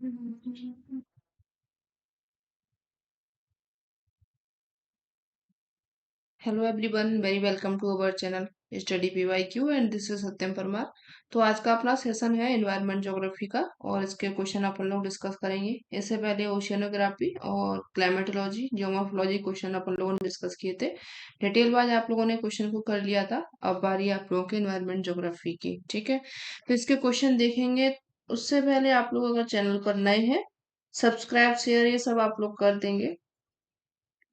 Hello everyone, very welcome to our channel study PYQ and this is Satyam Parmar. तो आज का अपना सेशन है एनवायरनमेंट ज्योग्राफी का और इसके क्वेश्चन अपन लोग डिस्कस करेंगे। इससे पहले ओशियनोग्राफी और क्लाइमेटोलॉजी जियोमॉर्फोलॉजी क्वेश्चन अपन लोगों ने डिस्कस किए थे। डिटेल वाइज आप लोगों ने क्वेश्चन को कर लिया था। अब बारी आप लोगों के एनवायरनमेंट ज्योग्राफी की, ठीक है। तो इसके क्वेश्चन देखेंगे। उससे पहले आप लोग अगर चैनल पर नए हैं, सब्सक्राइब शेयर ये सब आप लोग कर देंगे,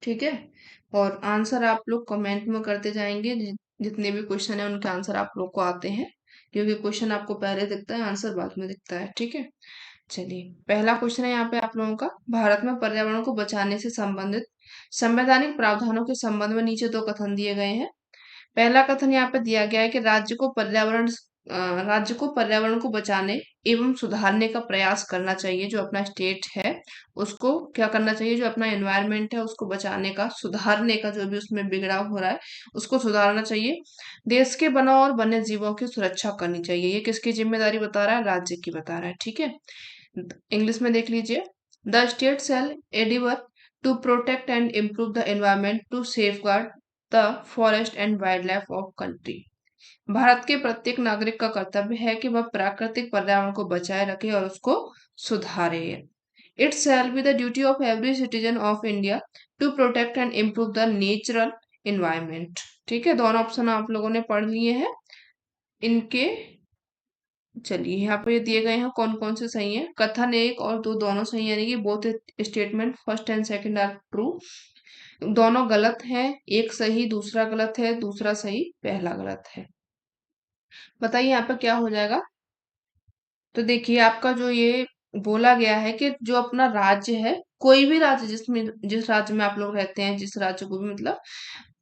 ठीक है। और आंसर आप लोग कमेंट में करते जाएंगे। जितने भी क्वेश्चन है उनके आंसर आप लोग को आते हैं, क्योंकि क्वेश्चन आपको पहले दिखता है, आंसर बाद में दिखता है, ठीक है। चलिए, पहला क्वेश्चन है यहाँ पे आप लोगों का। भारत में पर्यावरण को बचाने से संबंधित संवैधानिक प्रावधानों के संबंध में नीचे दो कथन दिए गए हैं। पहला कथन यहाँ पे दिया गया है कि राज्य को पर्यावरण को बचाने एवं सुधारने का प्रयास करना चाहिए। जो अपना स्टेट है उसको क्या करना चाहिए, जो अपना एनवायरनमेंट है उसको बचाने का, सुधारने का, जो भी उसमें बिगड़ाव हो रहा है उसको सुधारना चाहिए। देश के वनों और वन्य जीवों की सुरक्षा करनी चाहिए। ये किसकी जिम्मेदारी बता रहा है, राज्य की बता रहा है, ठीक है। इंग्लिश में देख लीजिए। The state shall endeavour to protect and improve the environment to safeguard the forest and wildlife of country. Bharat के प्रत्येक नागरिक का कर्तव्य है कि वह प्राकृतिक पर्यावरण को बचाए रखे और उसको सुधारे। It shall be the duty of every citizen of India to protect and improve the natural environment. ठीक है, दोनों ऑप्शन आप लोगों ने पढ़ लिए हैं इनके। चलिए, यहाँ पे ये दिए गए हैं कौन कौन से सही हैं। कथन एक और दो दोनों सही, यानी कि both statement first and second are true. दोनों गलत हैं, एक सही दूसरा गलत है, दूसरा सही पहला गलत है। बताइए यहाँ पे क्या हो जाएगा। तो देखिए, आपका जो ये बोला गया है कि जो अपना राज्य है, कोई भी राज्य जिसमें जिस राज्य में आप लोग रहते हैं, जिस राज्य को भी मतलब,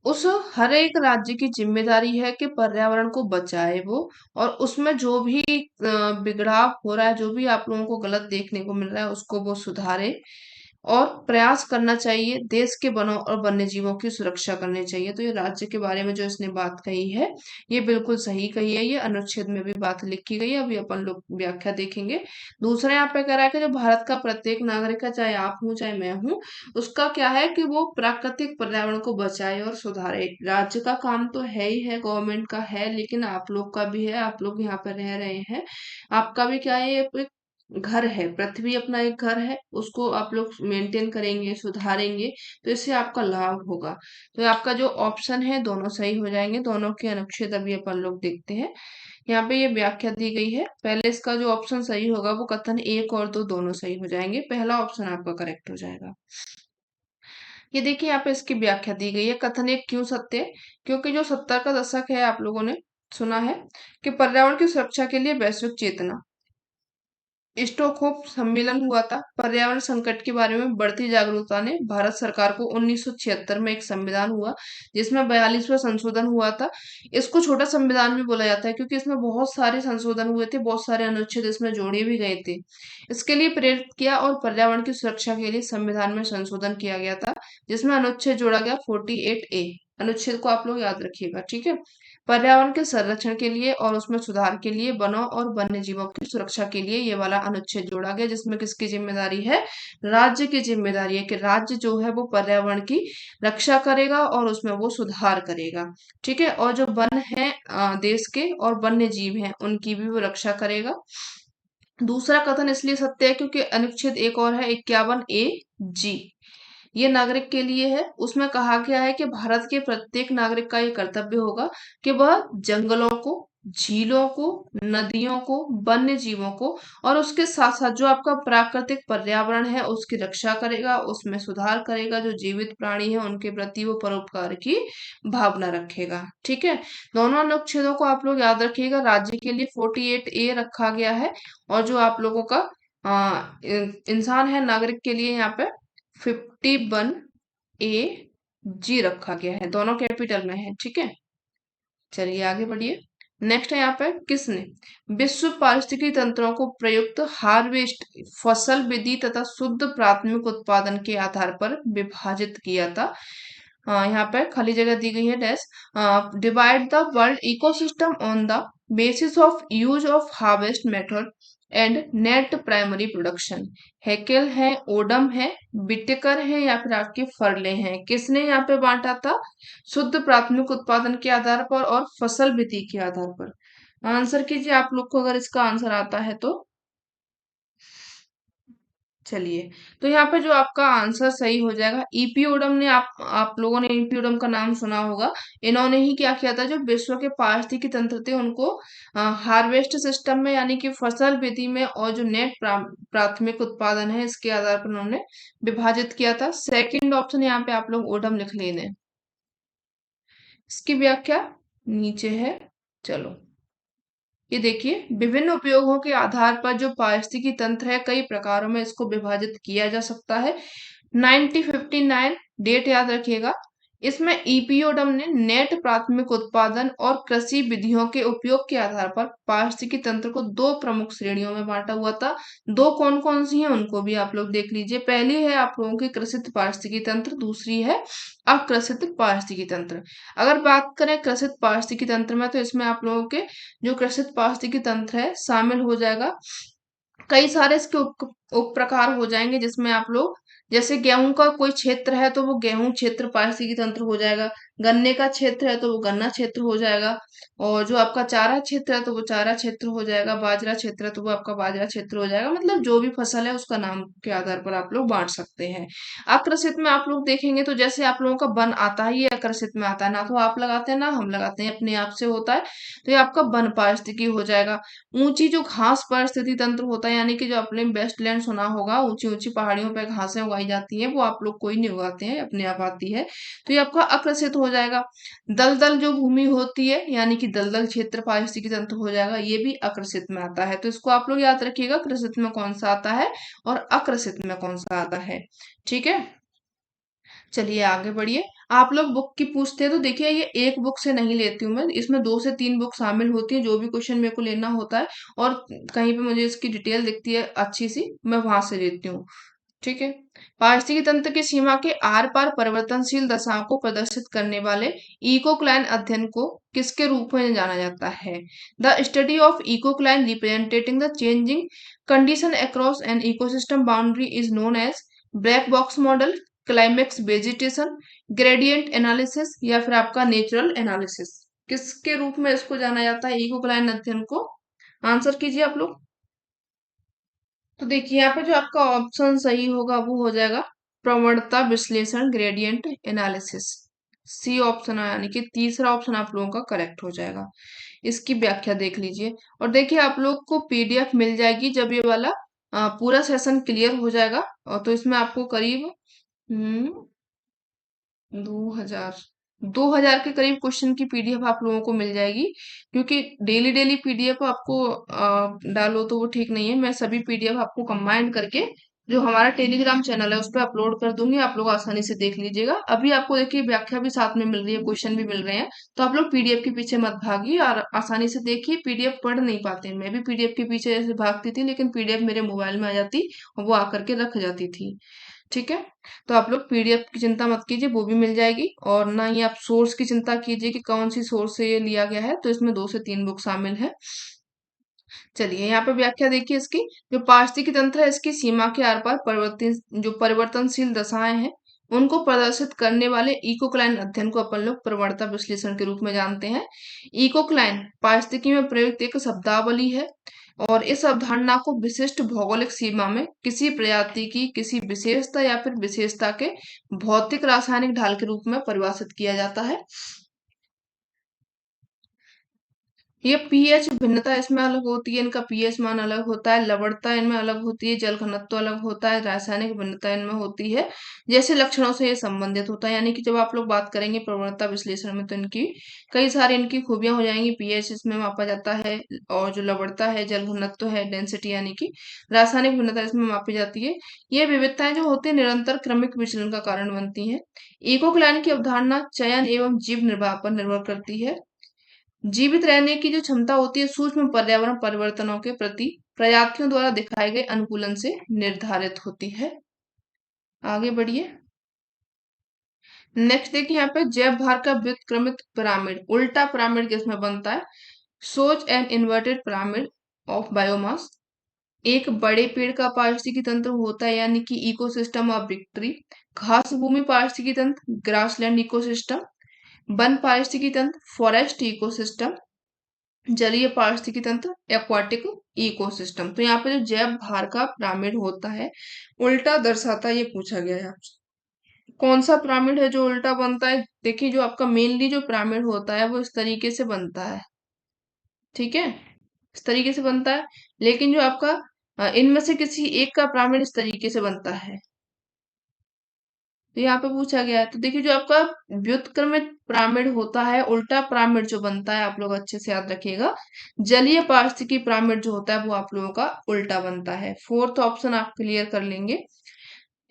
उस हर एक राज्य की जिम्मेदारी है कि पर्यावरण को बचाए वो, और उसमें जो भी बिगड़ाव हो रहा है, जो भी आप लोगों को गलत देखने को मिल रहा है उसको वो सुधारे। और प्रयास करना चाहिए देश के वनों और वन्य जीवों की सुरक्षा करनी चाहिए। तो ये राज्य के बारे में जो इसने बात कही है, ये बिल्कुल सही कही है। ये अनुच्छेद में भी बात लिखी गई है, अभी अपन लोग व्याख्या देखेंगे। दूसरा यहाँ पे कह रहा है कि जो भारत का प्रत्येक नागरिक है, चाहे आप हूँ चाहे मैं हूँ, उसका क्या है कि वो प्राकृतिक पर्यावरण को बचाए और सुधारे। राज्य का काम तो है ही है, गवर्नमेंट का है, लेकिन आप लोग का भी है। आप लोग यहाँ पर रह रहे हैं, आपका भी क्या है, ये एक घर है, पृथ्वी अपना एक घर है, उसको आप लोग मेंटेन करेंगे, सुधारेंगे, तो इससे आपका लाभ होगा। तो आपका जो ऑप्शन है दोनों सही हो जाएंगे। दोनों के अनुच्छेद अभी अपन लोग देखते हैं। यहाँ पे ये व्याख्या दी गई है। पहले इसका जो ऑप्शन सही होगा वो कथन एक और दो दोनों सही हो जाएंगे, पहला ऑप्शन आपका करेक्ट हो जाएगा। ये देखिए, यहाँ पे इसकी व्याख्या दी गई है। कथन एक क्यों सत्य है, क्योंकि जो 70 का दशक है आप लोगों ने सुना है कि पर्यावरण की सुरक्षा के लिए वैश्विक चेतना, स्टॉकहोम सम्मेलन हुआ था। पर्यावरण संकट के बारे में बढ़ती जागरूकता ने भारत सरकार को 1976 में एक संविधान हुआ, जिसमें 42वां संशोधन हुआ था। इसको छोटा संविधान भी बोला जाता है, क्योंकि इसमें बहुत सारे संशोधन हुए थे, बहुत सारे अनुच्छेद इसमें जोड़े भी गए थे। इसके लिए प्रेरित किया और पर्यावरण की सुरक्षा के लिए संविधान में संशोधन किया गया था, जिसमें अनुच्छेद जोड़ा गया 48A। अनुच्छेद को आप लोग याद रखिएगा, ठीक है। पर्यावरण के संरक्षण के लिए और उसमें सुधार के लिए, वनों और वन्य जीवों की सुरक्षा के लिए ये वाला अनुच्छेद जोड़ा गया, जिसमें किसकी जिम्मेदारी है, राज्य की जिम्मेदारी है कि राज्य जो है वो पर्यावरण की रक्षा करेगा और उसमें वो सुधार करेगा, ठीक है। और जो वन है देश के और वन्य जीव हैं उनकी भी वो रक्षा करेगा। दूसरा कथन इसलिए सत्य है क्योंकि अनुच्छेद एक और है 51A(G), ये नागरिक के लिए है। उसमें कहा गया है कि भारत के प्रत्येक नागरिक का ये कर्तव्य होगा कि वह जंगलों को, झीलों को, नदियों को, वन्य जीवों को और उसके साथ साथ जो आपका प्राकृतिक पर्यावरण है उसकी रक्षा करेगा, उसमें सुधार करेगा। जो जीवित प्राणी है उनके प्रति वो परोपकार की भावना रखेगा, ठीक है। दोनों अनुच्छेदों को आप लोग याद रखिएगा। राज्य के लिए 48A रखा गया है, और जो आप लोगों का इंसान है, नागरिक के लिए यहाँ पे 51A(G) रखा गया है। दोनों कैपिटल में है, ठीक है। चलिए आगे बढ़िए। नेक्स्ट है यहाँ पे, किसने विश्व पारिस्थितिकी तंत्रों को प्रयुक्त हार्वेस्ट फसल विधि तथा शुद्ध प्राथमिक उत्पादन के आधार पर विभाजित किया था। यहाँ पे खाली जगह दी गई है, dash. Divide the world ecosystem on the basis of use of harvest method and net primary production. Haeckel है, ओडम है, बिटेकर है या फिर आपके फर्ले हैं। किसने यहाँ पे बांटा था? शुद्ध प्राथमिक उत्पादन के आधार पर और फसल वृद्धि के आधार पर। आंसर कीजिए आप लोग को अगर इसका आंसर आता है तो। चलिए, तो यहाँ पे जो आपका आंसर सही हो जाएगा, ईपीओडम ने आप लोगों ने ईपीओडम का नाम सुना होगा। इन्होंने ही क्या किया था, जो विश्व के पारिस्थितिकी तंत्र थे उनको हार्वेस्ट सिस्टम में यानी कि फसल वृद्धि में और जो नेट प्राथमिक उत्पादन है इसके आधार पर उन्होंने विभाजित किया था। सेकंड ऑप्शन यहाँ पे आप लोग ओडम लिख लेने। इसकी व्याख्या नीचे है। चलो, ये देखिए, विभिन्न उपयोगों के आधार पर जो पारिस्थितिकी तंत्र है कई प्रकारों में इसको विभाजित किया जा सकता है। 1959 डेट याद रखिएगा। इसमें ईपीओडम ने नेट प्राथमिक उत्पादन और कृषि विधियों के उपयोग के आधार पर पारिस्थितिकी तंत्र को दो प्रमुख श्रेणियों में बांटा हुआ था। दो कौन कौन सी हैं उनको भी आप लोग देख लीजिए। पहली है आप लोगों की कृषित पारिस्थितिकी तंत्र, दूसरी है अकृषित पारिस्थितिकी तंत्र। अगर बात करें कृषित पारिस्थितिकी तंत्र में, तो इसमें आप लोगों के जो कृषित पारिस्थितिकी तंत्र है शामिल हो जाएगा। कई सारे इसके उप प्रकार हो जाएंगे, जिसमें आप लोग जैसे गेहूं का कोई क्षेत्र है तो वो गेहूं क्षेत्र पारिस्थितिकी तंत्र हो जाएगा। गन्ने का क्षेत्र है तो वो गन्ना क्षेत्र हो जाएगा। और जो आपका चारा क्षेत्र है तो वो चारा क्षेत्र हो जाएगा। बाजरा क्षेत्र है तो वो आपका बाजरा क्षेत्र हो जाएगा। मतलब जो भी फसल है उसका नाम के आधार पर आप लोग बांट सकते हैं। आकृषित में आप लोग देखेंगे तो जैसे आप लोगों का वन आता है, ये आकृषित में आता है। ना तो आप लगाते हैं ना हम लगाते हैं, अपने आप से होता है। तो ये आपका वन पारिस्थितिकी हो जाएगा। ऊंची जो घास पारिस्थितिकी तंत्र होता है, यानी कि जो अपने वेस्टलैंड सुना होगा, ऊंची ऊंची पहाड़ियों पर घासें उगाई जाती हैं, वो आप लोग कोई नहीं उगाते हैं, अपने आप आती है। तो ये आपका आकृषित हो जाएगा। दलदल जो भूमि होती है यानी कि दलदल क्षेत्र पारिस्थितिकी तंत्र हो जाएगा, ये भी आकृषित में आता है। तो इसको आप लोग याद रखिएगा, कृषित में कौन सा आता है और आकृषित में कौन सा आता है। ठीक है, चलिए आगे बढ़िए। आप लोग बुक की पूछते हैं तो देखिए, ये एक बुक से नहीं लेती हूँ मैं, इसमें 2 से 3 बुक शामिल होती है। जो भी क्वेश्चन मेरे को लेना होता है और कहीं पे मुझे इसकी डिटेल दिखती है अच्छी सी, मैं वहां से लेती हूँ। ठीक है। पारिस्थितिकी तंत्र की सीमा के आर पार परिवर्तनशील दशाओं को प्रदर्शित करने वाले इकोक्लाइन अध्ययन को किसके रूप में जाना जाता है? The study of ecocline representing the changing condition across an ecosystem boundary is known as black box model, climax vegetation, gradient analysis या फिर आपका नेचुरल एनालिसिस। किसके रूप में इसको जाना जाता है इकोक्लाइन अध्ययन को? आंसर कीजिए आप लोग। तो देखिए, यहाँ पे जो आपका ऑप्शन सही होगा वो हो जाएगा प्रवणता विश्लेषण, ग्रेडियंट एनालिसिस। सी ऑप्शन है, यानी कि तीसरा ऑप्शन आप लोगों का करेक्ट हो जाएगा। इसकी व्याख्या देख लीजिए। और देखिए, आप लोग को पीडीएफ मिल जाएगी जब ये वाला पूरा सेशन क्लियर हो जाएगा। और तो इसमें आपको करीब 2000 2000 के करीब क्वेश्चन की पीडीएफ आप लोगों को मिल जाएगी। क्योंकि डेली डेली पीडीएफ आपको डालो तो वो ठीक नहीं है। मैं सभी पीडीएफ आपको कंबाइंड करके जो हमारा टेलीग्राम चैनल है उस पर अपलोड कर दूंगी, आप लोग आसानी से देख लीजिएगा। अभी आपको देखिए व्याख्या भी साथ में मिल रही है, क्वेश्चन भी मिल रहे हैं। तो आप लोग पीडीएफ के पीछे मत भागिए और आसानी से देखिए। पीडीएफ पढ़ नहीं पाते, मैं भी पीडीएफ के पीछे ऐसे भागती थी, लेकिन पीडीएफ मेरे मोबाइल में आ जाती और वो आकर के रख जाती थी। ठीक है, तो आप लोग पीडीएफ की चिंता मत कीजिए, वो भी मिल जाएगी। और ना ही आप सोर्स की चिंता कीजिए कि कौन सी सोर्स से ये लिया गया है। तो इसमें 2 से 3 बुक शामिल है। चलिए, यहाँ पे व्याख्या देखिए इसकी। जो पारिस्थितिकी तंत्र है, इसकी सीमा के आर पार परिवर्तनशील दशाएं हैं, उनको प्रदर्शित करने वाले इकोक्लाइन अध्ययन को अपन लोग प्रवणता विश्लेषण के रूप में जानते हैं। इकोक्लाइन पारिस्थितिकी में प्रयुक्त एक शब्दावली है और इस अवधारणा को विशिष्ट भौगोलिक सीमा में किसी प्रजाति की किसी विशेषता या फिर विशेषता के भौतिक रासायनिक ढाल के रूप में परिभाषित किया जाता है। ये पीएच भिन्नता इसमें अलग होती है, इनका पीएच मान अलग होता है, लवणता इनमें अलग होती है, जल घनत्व अलग होता है, रासायनिक भिन्नता इनमें होती है। जैसे लक्षणों से ये संबंधित होता है, यानी कि जब आप लोग बात करेंगे प्रवणता विश्लेषण में तो इनकी कई सारी इनकी खूबियां हो जाएंगी। पीएच इसमें मापा जाता है और जो लवणता है, जल घनत्व है, डेंसिटी यानी कि रासायनिक भिन्नता इसमें मापी जाती है। ये विविधताएं जो होती है निरंतर क्रमिक विचलन का कारण बनती हैं। इकोक्लाइन की अवधारणा चयन एवं जीव निर्वाह पर निर्भर करती है। जीवित रहने की जो क्षमता होती है सूक्ष्म पर्यावरण परिवर्तनों के प्रति प्रजातियों द्वारा दिखाए गए अनुकूलन से निर्धारित होती है। आगे बढ़िए। नेक्स्ट देखिए, यहाँ पे जैव भार का व्युत्क्रमित पिरामिड, उल्टा पिरामिड किसमें बनता है? सोच an inverted pyramid of biomass. एक बड़े पेड़ का पारिस्थितिकी तंत्र होता है यानी कि इकोसिस्टम ऑफ विक्ट्री। घास भूमि पारिस्थितिकी तंत्र ग्रासलैंड इकोसिस्टम। वन पारिस्थितिकी तंत्र फॉरेस्ट इकोसिस्टम। जलीय पारिस्थितिकी तंत्र एक्वाटिक इकोसिस्टम। तो यहाँ पे जो जैव भार का पिरामिड होता है उल्टा दर्शाता है, ये पूछा गया है आपसे। कौन सा पिरामिड है जो उल्टा बनता है? देखिए जो आपका मेनली जो पिरामिड होता है वो इस तरीके से बनता है, ठीक है, इस तरीके से बनता है। लेकिन जो आपका इनमें से किसी एक का पिरामिड इस तरीके से बनता है, तो यहाँ पे पूछा गया है। तो देखिए जो आपका व्युत्क्रमित पिरामिड होता है, उल्टा पिरामिड जो बनता है, आप लोग अच्छे से याद रखिएगा। जलीय पारिस्थितिकी पिरामिड जो होता है वो आप लोगों का उल्टा बनता है। फोर्थ ऑप्शन आप क्लियर कर लेंगे।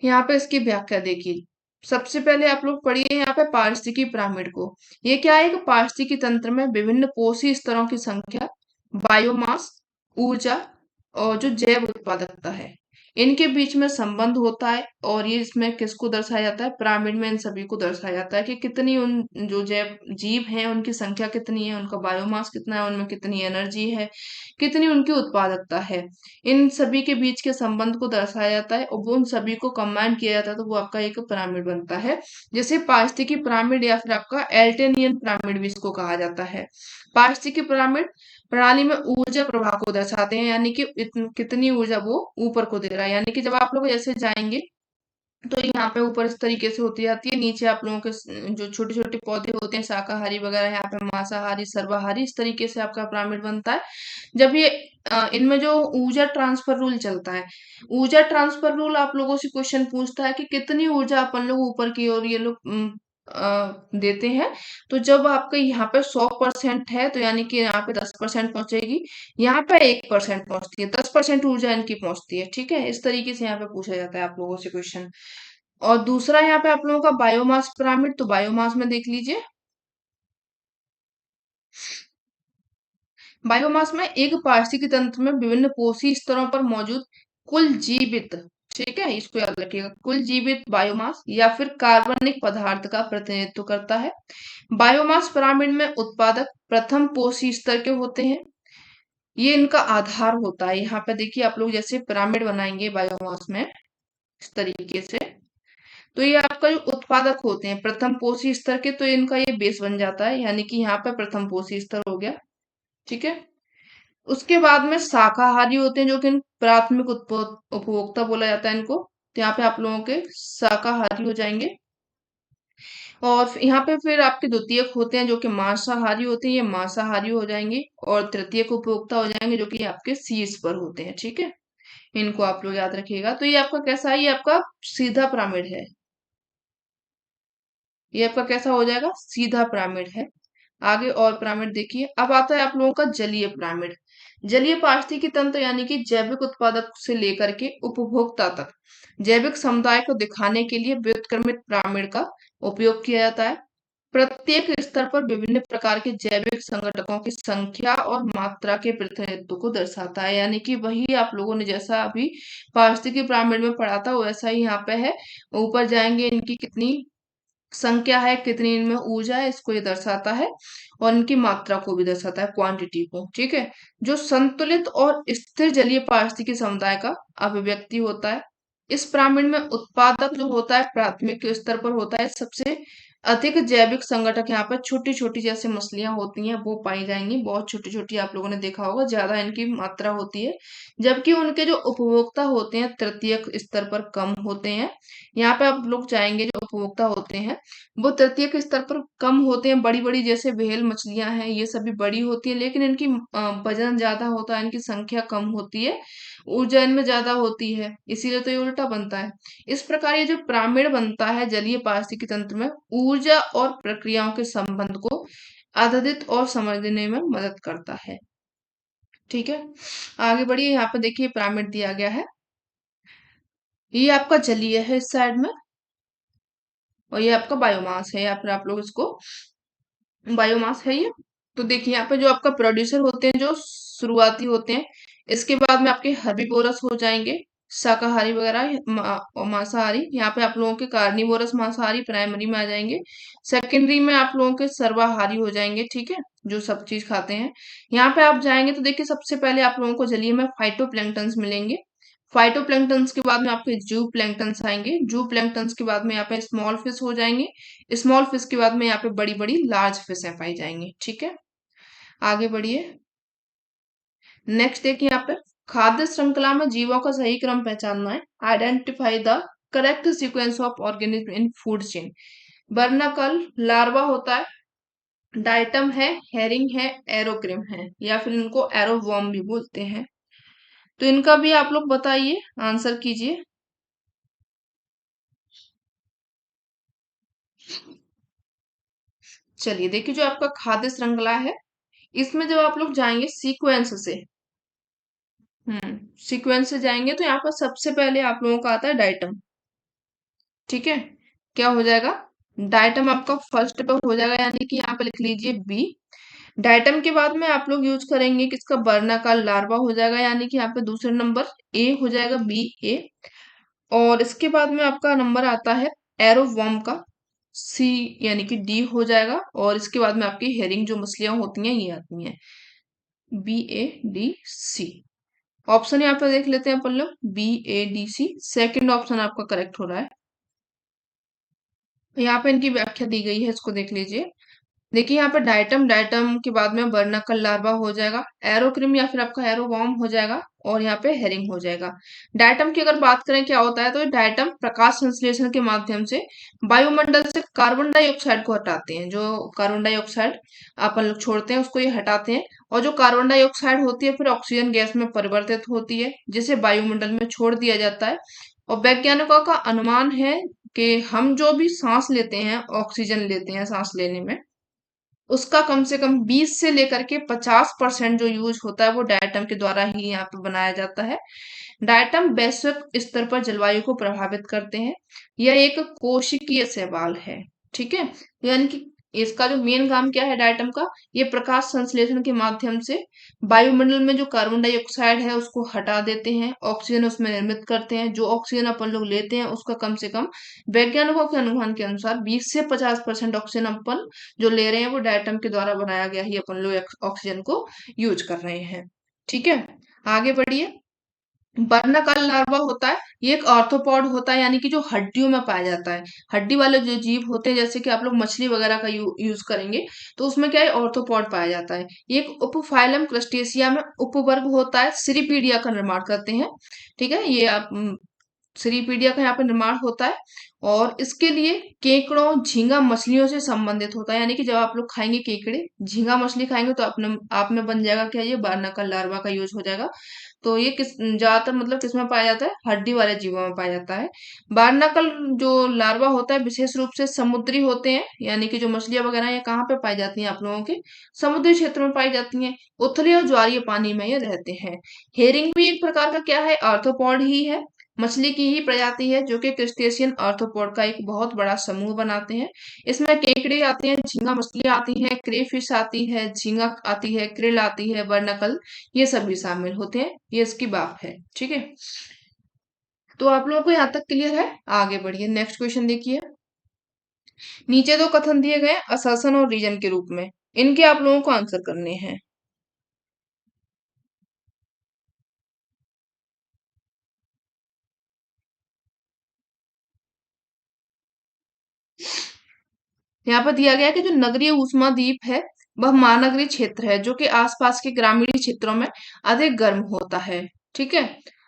यहाँ पे इसकी व्याख्या देखिए। सबसे पहले आप लोग पढ़िए यहाँ पे पारिस्थितिकी पिरामिड को। ये क्या है? एक पारिस्थितिकी तंत्र में विभिन्न पोषी स्तरों की संख्या, बायोमास, ऊर्जा और जो जैव उत्पादकता है, इनके बीच में संबंध होता है। और ये इसमें किसको दर्शाया जाता है? पिरामिड में इन सभी को दर्शाया जाता है कि कितनी उन जो जैव जीव हैं उनकी संख्या कितनी है, उनका बायोमास कितना है, उनमें कितनी एनर्जी है, कितनी उनकी उत्पादकता है। इन सभी के बीच के संबंध को दर्शाया जाता है और वो उन सभी को कंबाइन किया जाता है, तो वो आपका एक पिरामिड बनता है। जैसे पारिस्थितिकी पिरामिड या फिर आपका एल्टेनियन पिरामिड भी इसको कहा जाता है। पारिस्थितिकी पिरामिड प्रणाली में ऊर्जा प्रवाह को दर्शाते हैं, यानी कि कितनी ऊर्जा वो ऊपर को दे रहा है। यानी कि जब आप लोग ऐसे जाएंगे तो यहाँ पे ऊपर इस तरीके से होती जाती है, नीचे आप लोगों के जो छोटे छोटे पौधे होते हैं शाकाहारी वगैरह, यहाँ पे मांसाहारी सर्वाहारी, इस तरीके से आपका पिरामिड बनता है। जब ये इनमें जो ऊर्जा ट्रांसफर रूल चलता है, ऊर्जा ट्रांसफर रूल आप लोगों से क्वेश्चन पूछता है कि कितनी ऊर्जा अपन लोग ऊपर की ओर ये लोग देते हैं। तो जब आपका यहाँ पे 100% है तो यानी कि यहाँ पे 10% पहुंचेगी, यहाँ पे 1% पहुंचती है, 10% ऊर्जा इनकी पहुंचती है, ठीक है। इस तरीके से यहाँ पे पूछा जाता है आप लोगों से क्वेश्चन। और दूसरा यहाँ पे आप लोगों का बायोमास पिरामिड, तो बायोमास में देख लीजिए। बायोमास में एक पारिस्थितिकी तंत्र में विभिन्न पोषी स्तरों पर मौजूद कुल जीवित, ठीक है, इसको याद रखिएगा, कुल जीवित बायोमास या फिर कार्बनिक पदार्थ का प्रतिनिधित्व करता है। बायोमास पिरामिड में उत्पादक प्रथम पोषी स्तर के होते हैं, ये इनका आधार होता है। यहाँ पे देखिए आप लोग जैसे पिरामिड बनाएंगे बायोमास में इस तरीके से, तो ये आपका जो उत्पादक होते हैं प्रथम पोषी स्तर के, तो इनका ये बेस बन जाता है, यानी कि यहाँ पे प्रथम पोषी स्तर हो गया, ठीक है। उसके बाद में शाकाहारी होते हैं जो कि प्राथमिक उपभोक्ता बोला जाता है इनको, तो यहाँ पे आप लोगों के शाकाहारी हो जाएंगे। और यहाँ पे फिर आपके द्वितीयक होते हैं जो कि मांसाहारी होते हैं, ये मांसाहारी हो जाएंगे। और तृतीयक उपभोक्ता हो जाएंगे जो कि आपके शीर्ष पर होते हैं, ठीक है। इनको आप लोग याद रखिएगा। तो ये आपका कैसा है? ये आपका सीधा पिरामिड है। ये आपका कैसा हो जाएगा? सीधा पिरामिड है। आगे और पिरामिड देखिए। अब आता है आप लोगों का जलीय पिरामिड। जलीय पारिस्थितिकी तंत्र यानी कि जैविक उत्पादक से लेकर के उपभोक्ता तक जैविक समुदाय को दिखाने के लिए व्युत्क्रमित पिरामिड का उपयोग किया जाता है। प्रत्येक स्तर पर विभिन्न प्रकार के जैविक संगठकों की संख्या और मात्रा के प्रतिनिधित्व को दर्शाता है, यानी कि वही आप लोगों ने जैसा अभी पारिस्थितिकी पिरामिड में पढ़ा था वैसा ही यहाँ पे है। ऊपर जाएंगे इनकी कितनी संख्या है, कितनी इनमें ऊर्जा है, इसको ये दर्शाता है। और इनकी मात्रा को भी दर्शाता है, क्वांटिटी को, ठीक है। जो संतुलित और स्थिर जलीय पारिस्थितिकी समुदाय का अभिव्यक्ति होता है। इस पिरामिड में उत्पादक जो होता है प्राथमिक स्तर पर होता है। सबसे अधिक जैविक संगठक यहाँ पर छोटी छोटी जैसे मछलियां होती हैं वो पाई जाएंगी, बहुत छोटी छोटी, आप लोगों ने देखा होगा, ज्यादा इनकी मात्रा होती है। जबकि उनके जो उपभोक्ता होते हैं तृतीयक स्तर पर कम होते हैं। यहाँ पे आप लोग चाहेंगे जो उपभोक्ता होते हैं वो तृतीयक स्तर पर कम होते हैं। बड़ी बड़ी जैसे व्हेल मछलियां हैं ये सभी बड़ी होती है, लेकिन इनकी वजन ज्यादा होता है, इनकी संख्या कम होती है, ऊर्जा इनमें ज्यादा होती है, इसीलिए तो ये उल्टा बनता है। इस प्रकार ये जो पिरामिड बनता है जलीय पारिस्थितिकी तंत्र में ऊर्जा और प्रक्रियाओं के संबंध को आधारित और समझने में मदद करता है, ठीक है। आगे बढ़िए। यहाँ पे देखिए पिरामिड दिया गया है, ये आपका जलीय है इस साइड में, और ये आपका बायोमास है, या फिर आप लोग इसको बायोमास है ये। तो देखिए यहाँ पे जो आपका प्रोड्यूसर होते हैं जो शुरुआती होते हैं, इसके बाद में आपके हर्बीवोरस हो जाएंगे, शाकाहारी वगैरह और मांसाहारी। यहाँ पे आप लोगों के कार्निवोरस मांसाहारी प्राइमरी में आ जाएंगे। सेकेंडरी में आप लोगों के सर्वाहारी हो जाएंगे, ठीक है, जो सब चीज खाते हैं। यहाँ पे आप जाएंगे तो देखिए सबसे पहले आप लोगों को जलीय में फाइटोप्लैंक्टन्स मिलेंगे। फाइटोप्लैंक्टन्स के बाद में आपके जू प्लैंक्टन्स आएंगे। जू प्लैंक्टन्स के बाद में यहाँ पे स्मॉल फिश हो जाएंगे। स्मॉल फिश के बाद में यहाँ पे बड़ी बड़ी लार्ज फिश पाई जाएंगी, ठीक है। आगे बढ़िए। नेक्स्ट देखिए यहाँ पे खाद्य श्रृंखला में जीवों का सही क्रम पहचानना है। Identify the correct sequence of organism in food chain. Barnacle larva होता है, डाइटम है, हेरिंग है, एरोक्रिम है, या फिर इनको एरोवॉर्म भी बोलते हैं। तो इनका भी आप लोग बताइए, आंसर कीजिए। चलिए देखिए, जो आपका खाद्य श्रृंखला है इसमें जब आप लोग जाएंगे सीक्वेंस से, सीक्वेंस से जाएंगे तो यहाँ पर सबसे पहले आप लोगों का आता है डाइटम, ठीक है। क्या हो जाएगा, डाइटम आपका फर्स्ट पे हो जाएगा, यानी कि यहाँ पे लिख लीजिए बी। डाइटम के बाद में आप लोग यूज करेंगे किसका, बर्ना का लार्वा हो जाएगा, यानी कि यहाँ पे दूसरे नंबर ए हो जाएगा, बी ए। और इसके बाद में आपका नंबर आता है एरोवॉर्म का, सी, यानी कि डी हो जाएगा। और इसके बाद में आपकी हेरिंग जो मछलियां होती हैं ये आती हैं, B A D C. Option यहाँ पे देख लेते हैं अपन लोग, B A D C second option आपका करेक्ट हो रहा है। यहाँ पे इनकी व्याख्या दी गई है, इसको देख लीजिए। देखिए यहाँ पे डाइटम, डाइटम के बाद में बर्नाकल लार्वा हो जाएगा, एरोक्रिम या फिर आपका एरोवॉर्म हो जाएगा, और यहाँ पे हेरिंग हो जाएगा। डाइटम की अगर बात करें क्या होता है, तो डाइटम प्रकाश संश्लेषण के माध्यम से वायुमंडल से कार्बन डाइऑक्साइड को हटाते हैं। जो कार्बन डाइऑक्साइड अपन लोग छोड़ते हैं उसको ये हटाते हैं, और जो कार्बन डाइऑक्साइड होती है फिर ऑक्सीजन गैस में परिवर्तित होती है, जिसे वायुमंडल में छोड़ दिया जाता है। और वैज्ञानिकों का अनुमान है कि हम जो भी सांस लेते हैं, ऑक्सीजन लेते हैं सांस लेने में, उसका कम से कम 20 से लेकर के 50% जो यूज होता है वो डायटम के द्वारा ही यहाँ पे बनाया जाता है। डायटम वैश्विक स्तर पर जलवायु को प्रभावित करते हैं। यह एक कोशिकीय शैवाल है, ठीक है। यानी कि इसका जो मेन काम क्या है डायटम का, ये प्रकाश संश्लेषण के माध्यम से वायुमंडल में जो कार्बन डाइऑक्साइड है उसको हटा देते हैं, ऑक्सीजन उसमें निर्मित करते हैं। जो ऑक्सीजन अपन लोग लेते हैं उसका कम से कम वैज्ञानिकों के अनुमान के अनुसार 20 से 50% ऑक्सीजन अपन जो ले रहे हैं वो डायटम के द्वारा बनाया गया ही अपन लोग ऑक्सीजन को यूज कर रहे हैं, ठीक है। आगे बढ़िए। बर्नाकल लार्वा होता है, ये एक ऑर्थोपॉड होता है, यानी कि जो हड्डियों में पाया जाता है। हड्डी वाले जो जीव होते हैं, जैसे कि आप लोग मछली वगैरह का यूज करेंगे तो उसमें क्या है, ऑर्थोपॉड पाया जाता है। ये एक उपफाइलम क्रस्टेशिया में उपवर्ग होता है, सिरिपीडिया का निर्माण करते हैं, ठीक है। ये आप सीरीपीडिया का यहाँ पे निर्माण होता है, और इसके लिए केकड़ों झींगा मछलियों से संबंधित होता है। यानी कि जब आप लोग खाएंगे केकड़े झींगा मछली खाएंगे तो अपने आप में बन जाएगा क्या, ये बार्नाकल लार्वा का यूज हो जाएगा। तो ये किस ज्यादातर मतलब किसमें पाया जाता है, हड्डी वाले जीवों में पाया जाता है। बार्नाकल जो लार्वा होता है विशेष रूप से समुद्री होते हैं, यानी कि जो मछलियां वगैरह ये कहाँ पे पाई जाती हैं, आप लोगों के समुद्री क्षेत्र में पाई जाती हैं। उथले और ज्वारीय पानी में ये रहते हैं। हेरिंग भी एक प्रकार का क्या है, आर्थ्रोपॉड ही है, मछली की ही प्रजाति है, जो कि क्रस्टेशियन आर्थ्रोपोड का एक बहुत बड़ा समूह बनाते हैं। इसमें केकड़े आते हैं, झींगा मछलियां आती हैं, क्रेफिश आती है, झींगा आती है, क्रिल आती है, बर्नकल, ये सब भी शामिल होते हैं। ये इसकी बात है, ठीक है। तो आप लोगों को यहाँ तक क्लियर है। आगे बढ़िए, नेक्स्ट क्वेश्चन देखिए। नीचे दो कथन दिए गए असर्शन और रीजन के रूप में, इनके आप लोगों को आंसर करने हैं। यहाँ पर दिया गया है कि जो नगरीय ऊष्मा द्वीप है वह महानगरीय क्षेत्र है जो कि आसपास के ग्रामीण क्षेत्रों में अधिक गर्म होता है, ठीक है।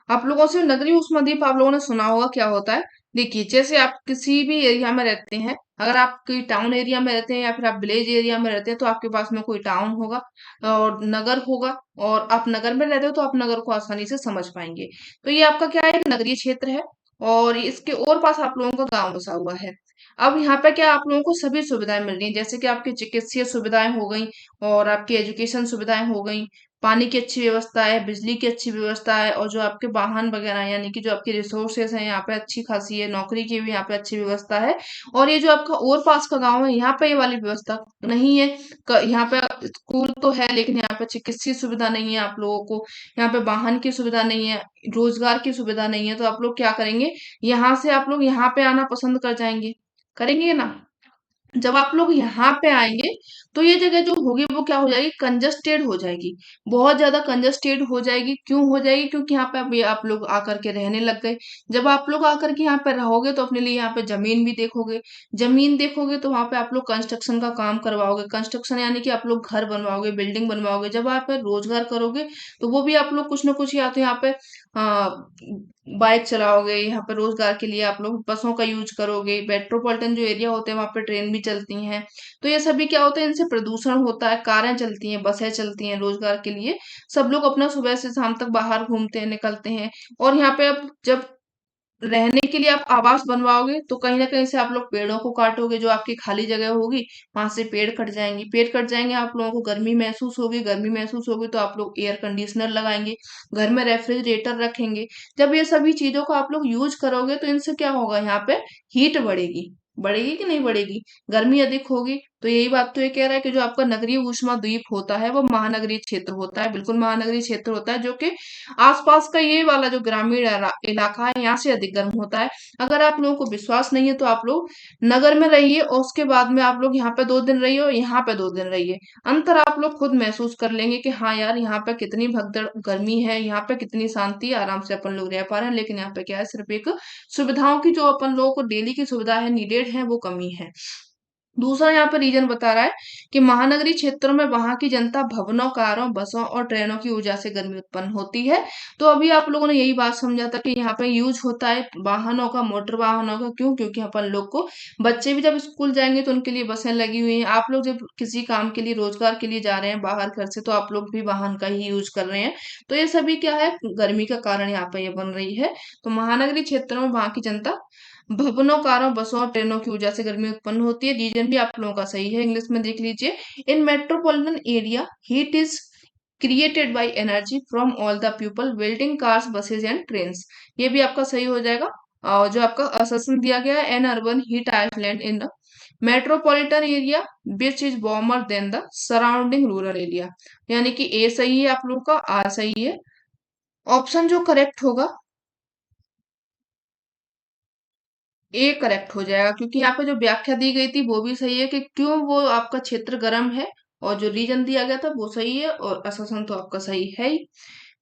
आप लोगों से नगरीय ऊष्मा द्वीप आप लोगों ने सुना होगा क्या होता है। देखिए जैसे आप किसी भी एरिया में रहते हैं, अगर आप कोई टाउन एरिया में रहते हैं या फिर आप विलेज एरिया में रहते हैं तो आपके पास में कोई टाउन होगा और नगर होगा, और आप नगर में रहते हो तो आप नगर को आसानी से समझ पाएंगे। तो ये आपका क्या है, एक नगरीय क्षेत्र है, और इसके और पास आप लोगों का गांव बसा हुआ है। अब यहाँ पे क्या आप लोगों को सभी सुविधाएं मिल रही हैं, जैसे कि आपकी चिकित्सीय सुविधाएं हो गई और आपकी एजुकेशन सुविधाएं हो गई, पानी की अच्छी व्यवस्था है, बिजली की अच्छी व्यवस्था है, और जो आपके वाहन वगैरह यानी कि जो आपके रिसोर्सेस हैं यहाँ पे अच्छी खासी है, नौकरी की भी यहाँ पे अच्छी व्यवस्था है। और ये जो आपका और पास का गांव है, यहाँ पे ये वाली व्यवस्था नहीं है। यहाँ पे स्कूल तो है, लेकिन यहाँ पे चिकित्सीय सुविधा नहीं है आप लोगों को, यहाँ पे वाहन की सुविधा नहीं है, रोजगार की सुविधा नहीं है। तो आप लोग क्या करेंगे, यहाँ से आप लोग यहाँ पे आना पसंद कर जाएंगे, करेंगे ना? जब आप लोग यहाँ पे आएंगे, तो ये जगह जो होगी वो क्या हो जाएगी, कंजस्टेड हो जाएगी, बहुत ज्यादा कंजस्टेड हो जाएगी। क्यों हो जाएगी? क्योंकि यहाँ पे अभी आप लोग आकर के रहने लग गए। जब आप लोग आकर के यहाँ पे रहोगे तो अपने लिए यहाँ पे जमीन भी देखोगे, जमीन देखोगे तो वहां पे आप लोग कंस्ट्रक्शन का काम करवाओगे, कंस्ट्रक्शन यानी कि आप लोग घर बनवाओगे, बिल्डिंग बनवाओगे। जब आप रोजगार करोगे तो वो भी आप लोग कुछ ना कुछ, या तो यहाँ पे आ, बाइक चलाओगे, यहाँ पे रोजगार के लिए आप लोग बसों का यूज करोगे, मेट्रोपॉलिटन जो एरिया होते हैं वहां पे ट्रेन भी चलती हैं। तो ये सभी क्या होता है, इनसे प्रदूषण होता है, कारें चलती हैं, बसें चलती हैं रोजगार के लिए। सब लोग अपना सुबह से शाम तक बाहर घूमते हैं, निकलते हैं। और यहाँ पे अब जब रहने के लिए आप आवास बनवाओगे तो कहीं ना कहीं से आप लोग पेड़ों को काटोगे, जो आपकी खाली जगह होगी वहां से पेड़ कट जाएंगे, पेड़ कट जाएंगे, आप लोगों को गर्मी महसूस होगी, गर्मी महसूस होगी तो आप लोग एयर कंडीशनर लगाएंगे, घर में रेफ्रिजरेटर रखेंगे। जब ये सभी चीजों को आप लोग यूज करोगे तो इनसे क्या होगा, यहाँ पे हीट बढ़ेगी, बढ़ेगी कि नहीं बढ़ेगी, गर्मी अधिक होगी। तो यही बात तो ये कह रहा है कि जो आपका नगरीय ऊष्मा द्वीप होता है वो महानगरीय क्षेत्र होता है, बिल्कुल महानगरीय क्षेत्र होता है, जो कि आसपास का ये वाला जो ग्रामीण इलाका है यहाँ से अधिक गर्म होता है। अगर आप लोगों को विश्वास नहीं है तो आप लोग नगर में रहिए, और उसके बाद में आप लोग यहाँ पे 2 दिन रहिए और यहाँ पे 2 दिन रहिए। अंतर आप लोग खुद महसूस कर लेंगे कि हाँ यार, यहाँ पे कितनी भगदड़ गर्मी है, यहाँ पे कितनी शांति, आराम से अपन लोग रह पा रहे हैं। लेकिन यहाँ पे क्या है, सिर्फ एक सुविधाओं की, जो अपन लोगों को डेली की सुविधा है, नीडेड है, वो कमी है। दूसरा यहाँ पर रीजन बता रहा है कि महानगरीय क्षेत्रों में वहां की जनता भवनों, कारों, बसों और ट्रेनों की ऊर्जा से गर्मी उत्पन्न होती है। तो अभी आप लोगों ने यही बात समझा था कि यहाँ पे यूज होता है वाहनों का, मोटर वाहनों का। क्यों? क्योंकि अपन लोग को, बच्चे भी जब स्कूल जाएंगे तो उनके लिए बसें लगी हुई हैं, आप लोग जब किसी काम के लिए, रोजगार के लिए जा रहे हैं बाहर घर से, तो आप लोग भी वाहन का ही यूज कर रहे हैं। तो ये सभी क्या है, गर्मी का कारण यहाँ पे ये बन रही है। तो महानगरीय क्षेत्रों में वहां की जनता भवनों, कारों, बसों और ट्रेनों की ऊर्जा से गर्मी उत्पन्न होती है। रीजन भी आप लोगों का सही है, इंग्लिश में देख लीजिए। In metropolitan area heat is created by energy from all the people building cars, buses and trains. ये भी आपका सही हो जाएगा। और जो आपका असर्शन दिया गया है, N urban heat island in the metropolitan area which is warmer than the surrounding rural area. यानी कि ए सही है आप लोग का, आर सही है। ऑप्शन जो करेक्ट होगा, ए करेक्ट हो जाएगा, क्योंकि यहाँ पे जो व्याख्या दी गई थी वो भी सही है कि क्यों वो आपका क्षेत्र गर्म है, और जो रीजन दिया गया था वो सही है, और अससन तो आपका सही है ही।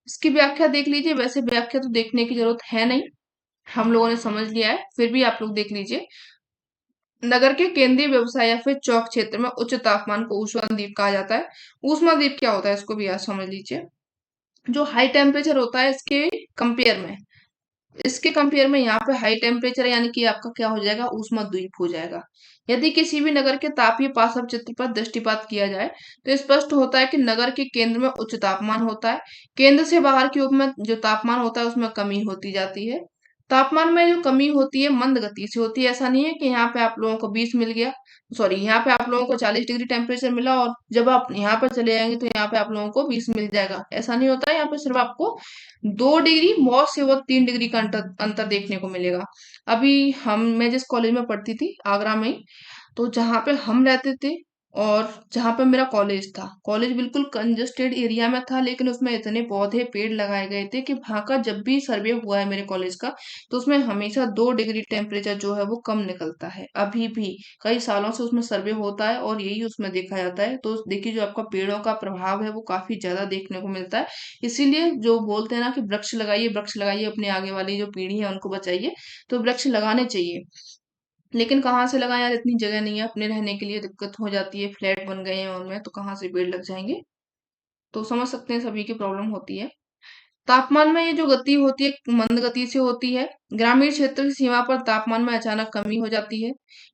इसकी व्याख्या देख लीजिए, वैसे व्याख्या तो देखने की जरूरत है नहीं, हम लोगों ने समझ लिया है, फिर भी आप लोग देख लीजिए। नगर के केंद्रीय व्यवसाय या फिर चौक क्षेत्र में उच्च तापमान को ऊष्मा द्वीप कहा जाता है। ऊष्मा द्वीप क्या होता है, इसको भी याद समझ लीजिए। जो हाई टेम्परेचर होता है इसके कंपेयर में यहाँ पे हाई टेम्परेचर है, यानी कि आपका क्या हो जाएगा, ऊष्मा द्वीप हो जाएगा। यदि किसी भी नगर के तापीय पाशव चित्र पर दृष्टिपात किया जाए तो स्पष्ट होता है कि नगर के केंद्र में उच्च तापमान होता है, केंद्र से बाहर की ओर में जो तापमान होता है उसमें कमी होती जाती है। तापमान में जो कमी होती है मंद गति से होती है। ऐसा नहीं है कि यहाँ पे आप लोगों को 20 मिल गया, सॉरी, यहाँ पे आप लोगों को 40 डिग्री टेम्परेचर मिला और जब आप यहाँ पर चले जाएंगे तो यहाँ पे आप लोगों को 20 मिल जाएगा, ऐसा नहीं होता है। यहाँ पे सिर्फ आपको 2 डिग्री, बहुत से वो 3 डिग्री का अंतर देखने को मिलेगा। अभी मैं जिस कॉलेज में पढ़ती थी, आगरा में ही, तो जहाँ पे हम रहते थे और जहाँ पे मेरा कॉलेज था, कॉलेज बिल्कुल कंजस्टेड एरिया में था, लेकिन उसमें इतने पौधे पेड़ लगाए गए थे कि वहां का जब भी सर्वे हुआ है मेरे कॉलेज का, तो उसमें हमेशा 2 डिग्री टेम्परेचर जो है वो कम निकलता है। अभी भी कई सालों से उसमें सर्वे होता है और यही उसमें देखा जाता है। तो देखिए, जो आपका पेड़ों का प्रभाव है वो काफी ज्यादा देखने को मिलता है। इसीलिए जो बोलते हैं ना कि वृक्ष लगाइए, वृक्ष लगाइए, अपने आगे वाली जो पीढ़ी है उनको बचाइए। तो वृक्ष लगाने चाहिए, लेकिन कहाँ से लगाएं यार, इतनी जगह नहीं है, अपने रहने के लिए दिक्कत हो जाती है, फ्लैट बन गए हैं उनमें, तो कहाँ से पेड़ लग जाएंगे। तो समझ सकते हैं सभी की प्रॉब्लम होती है। तापमान में ये जो गति होती है मंद गति से होती है। ग्रामीण क्षेत्र की सीमा पर तापमान में अचानक कमी हो जाती है।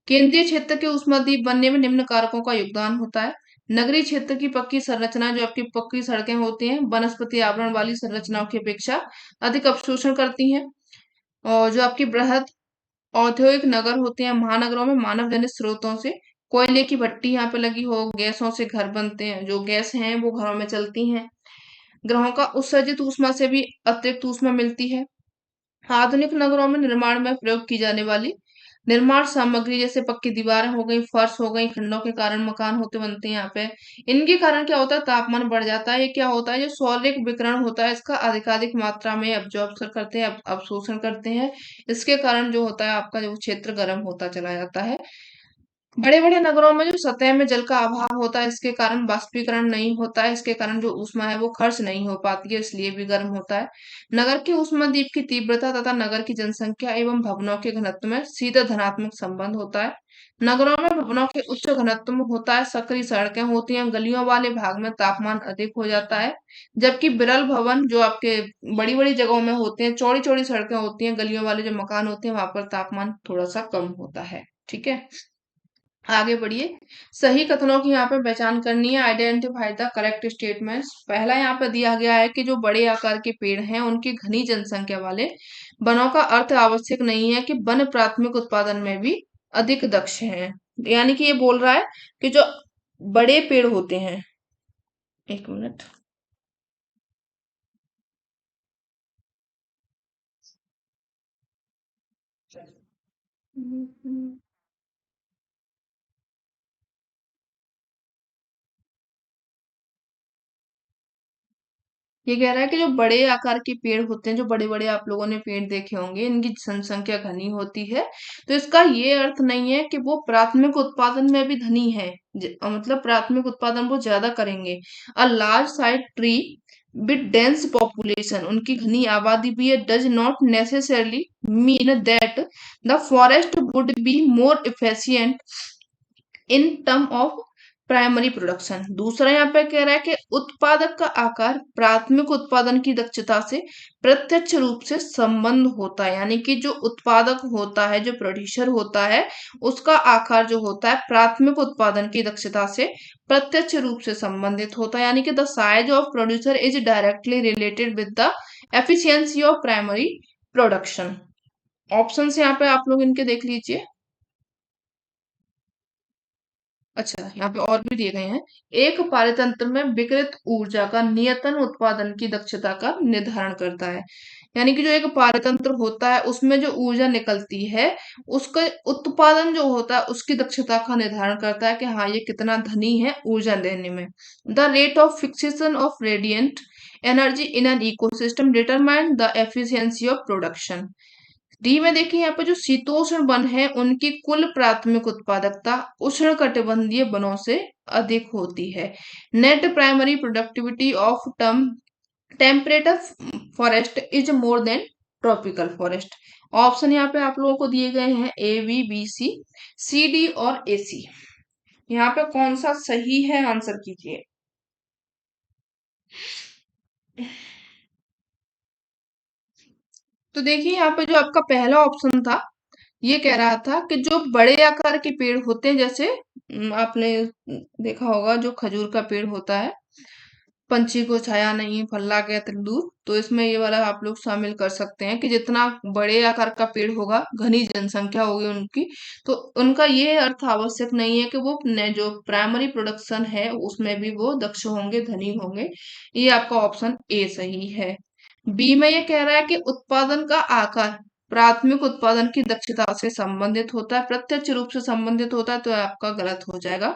केंद्रीय क्षेत्र के उष्माद्वीप बनने में निम्न कारकों का योगदान होता है। नगरीय क्षेत्र की पक्की संरचना, जो आपकी पक्की सड़कें होती हैं, वनस्पति आवरण वाली संरचनाओं की अपेक्षा अधिक अवशोषण करती हैं। और जो आपकी बृहद औद्योगिक नगर होते हैं, महानगरों में मानव जनित स्रोतों से, कोयले की भट्टी यहाँ पे लगी हो, गैसों से घर बनते हैं, जो गैस हैं वो घरों में चलती हैं। ग्रहों का उत्सर्जित ऊष्मा से भी अतिरिक्त ऊष्मा मिलती है। आधुनिक नगरों में निर्माण में प्रयोग की जाने वाली निर्माण सामग्री जैसे पक्की दीवारें हो गई, फर्श हो गई, खंडों के कारण मकान होते बनते हैं यहाँ पे। इनके कारण क्या होता है, तापमान बढ़ जाता है। ये क्या होता है, जो सौलिक विकिरण होता है इसका अधिकाधिक मात्रा में अब्जॉर्प्शन करते हैं, अवशोषण करते हैं। इसके कारण जो होता है आपका जो क्षेत्र गर्म होता चला जाता है। बड़े-बड़े नगरों में जो सतह में जल का अभाव होता है, इसके कारण वाष्पीकरण नहीं होता है, इसके कारण जो ऊष्मा है वो खर्च नहीं हो पाती है, इसलिए भी गर्म होता है। नगर के ऊष्मादीप की तीव्रता तथा नगर की जनसंख्या एवं भवनों के घनत्व में सीधा धनात्मक संबंध होता है। नगरों में भवनों के उच्च घनत्व में होता है, सकरी सड़कें होती हैं, गलियों वाले भाग में तापमान अधिक हो जाता है, जबकि विरल भवन जो आपके बड़ी-बड़ी जगहों में होते हैं, चौड़ी-चौड़ी सड़कें होती हैं, गलियों वाले जो मकान होते हैं, वहां पर तापमान थोड़ा सा कम होता है। ठीक है, आगे बढ़िए। सही कथनों की यहाँ पे पहचान करनी है। Identify the correct statements. पहला यहाँ पे दिया गया है कि जो बड़े आकार के पेड़ हैं उनकी घनी जनसंख्या वाले वनों का अर्थ आवश्यक नहीं है कि वन प्राथमिक उत्पादन में भी अधिक दक्ष हैं। यानी कि ये बोल रहा है कि जो बड़े पेड़ होते हैं, एक मिनट। ये कह रहा है कि जो बड़े आकार के पेड़ होते हैं, जो बड़े-बड़े आप लोगों ने पेड़ देखे होंगे, इनकी जनसंख्या घनी होती है। तो इसका ये अर्थ नहीं है कि वो प्राथमिक उत्पादन में भी धनी है। मतलब प्राथमिक उत्पादन वो ज्यादा करेंगे। A large size tree with dense population, उनकी घनी आबादी भी है, does not necessarily mean that the forest would be more efficient in term of primary production. दूसरा यहाँ पे कह रहा है कि उत्पादक का आकार प्राथमिक उत्पादन की दक्षता से प्रत्यक्ष रूप से संबंध होता है। यानी कि जो उत्पादक होता है, जो प्रोड्यूसर होता है, उसका आकार जो होता है प्राथमिक उत्पादन की दक्षता से प्रत्यक्ष रूप से संबंधित होता है। यानी कि the size of producer is directly related with the efficiency of primary production. Option यहाँ पे आप लोग इनके देख लीजिए। अच्छा, यहाँ पे और भी दिए गए हैं। एक पारतंत्र में विकिरित ऊर्जा का नियतन उत्पादन की दक्षता का निर्धारण करता है। यानी कि जो एक पारतंत्र होता है उसमें जो ऊर्जा निकलती है, उसका उत्पादन जो होता है उसकी दक्षता का निर्धारण करता है कि हाँ ये कितना धनी है ऊर्जा देने में। The rate of fixation of radiant energy in an ecosystem determine the efficiency of production. D में देखिए यहाँ पे जो शीतोष्ण वन है उनकी कुल प्राथमिक उत्पादकता उष्णकटिबंधीय वनों से अधिक होती है। Net primary productivity of term temperate forest is more than tropical forest. Option यहाँ पे आप लोगों को दिए गए हैं A B B C, C D और ए सी। यहाँ पे कौन सा सही है, आंसर कीजिए। तो देखिए यहाँ पे जो आपका पहला ऑप्शन था, ये कह रहा था कि जो बड़े आकार के पेड़ होते हैं, जैसे आपने देखा होगा जो खजूर का पेड़ होता है, पंछी को छाया नहीं फल्ला गया तंदूर, तो इसमें ये वाला आप लोग शामिल कर सकते हैं कि जितना बड़े आकार का पेड़ होगा, घनी जनसंख्या होगी उनकी, तो उनका ये अर्थ आवश्यक नहीं है कि वो जो प्राइमरी प्रोडक्शन है उसमें भी वो दक्ष होंगे, धनी होंगे। ये आपका ऑप्शन ए सही है। बी में ये कह रहा है कि उत्पादन का आकार प्राथमिक उत्पादन की दक्षता से संबंधित होता है, प्रत्यक्ष रूप से संबंधित होता है, तो आपका गलत हो जाएगा।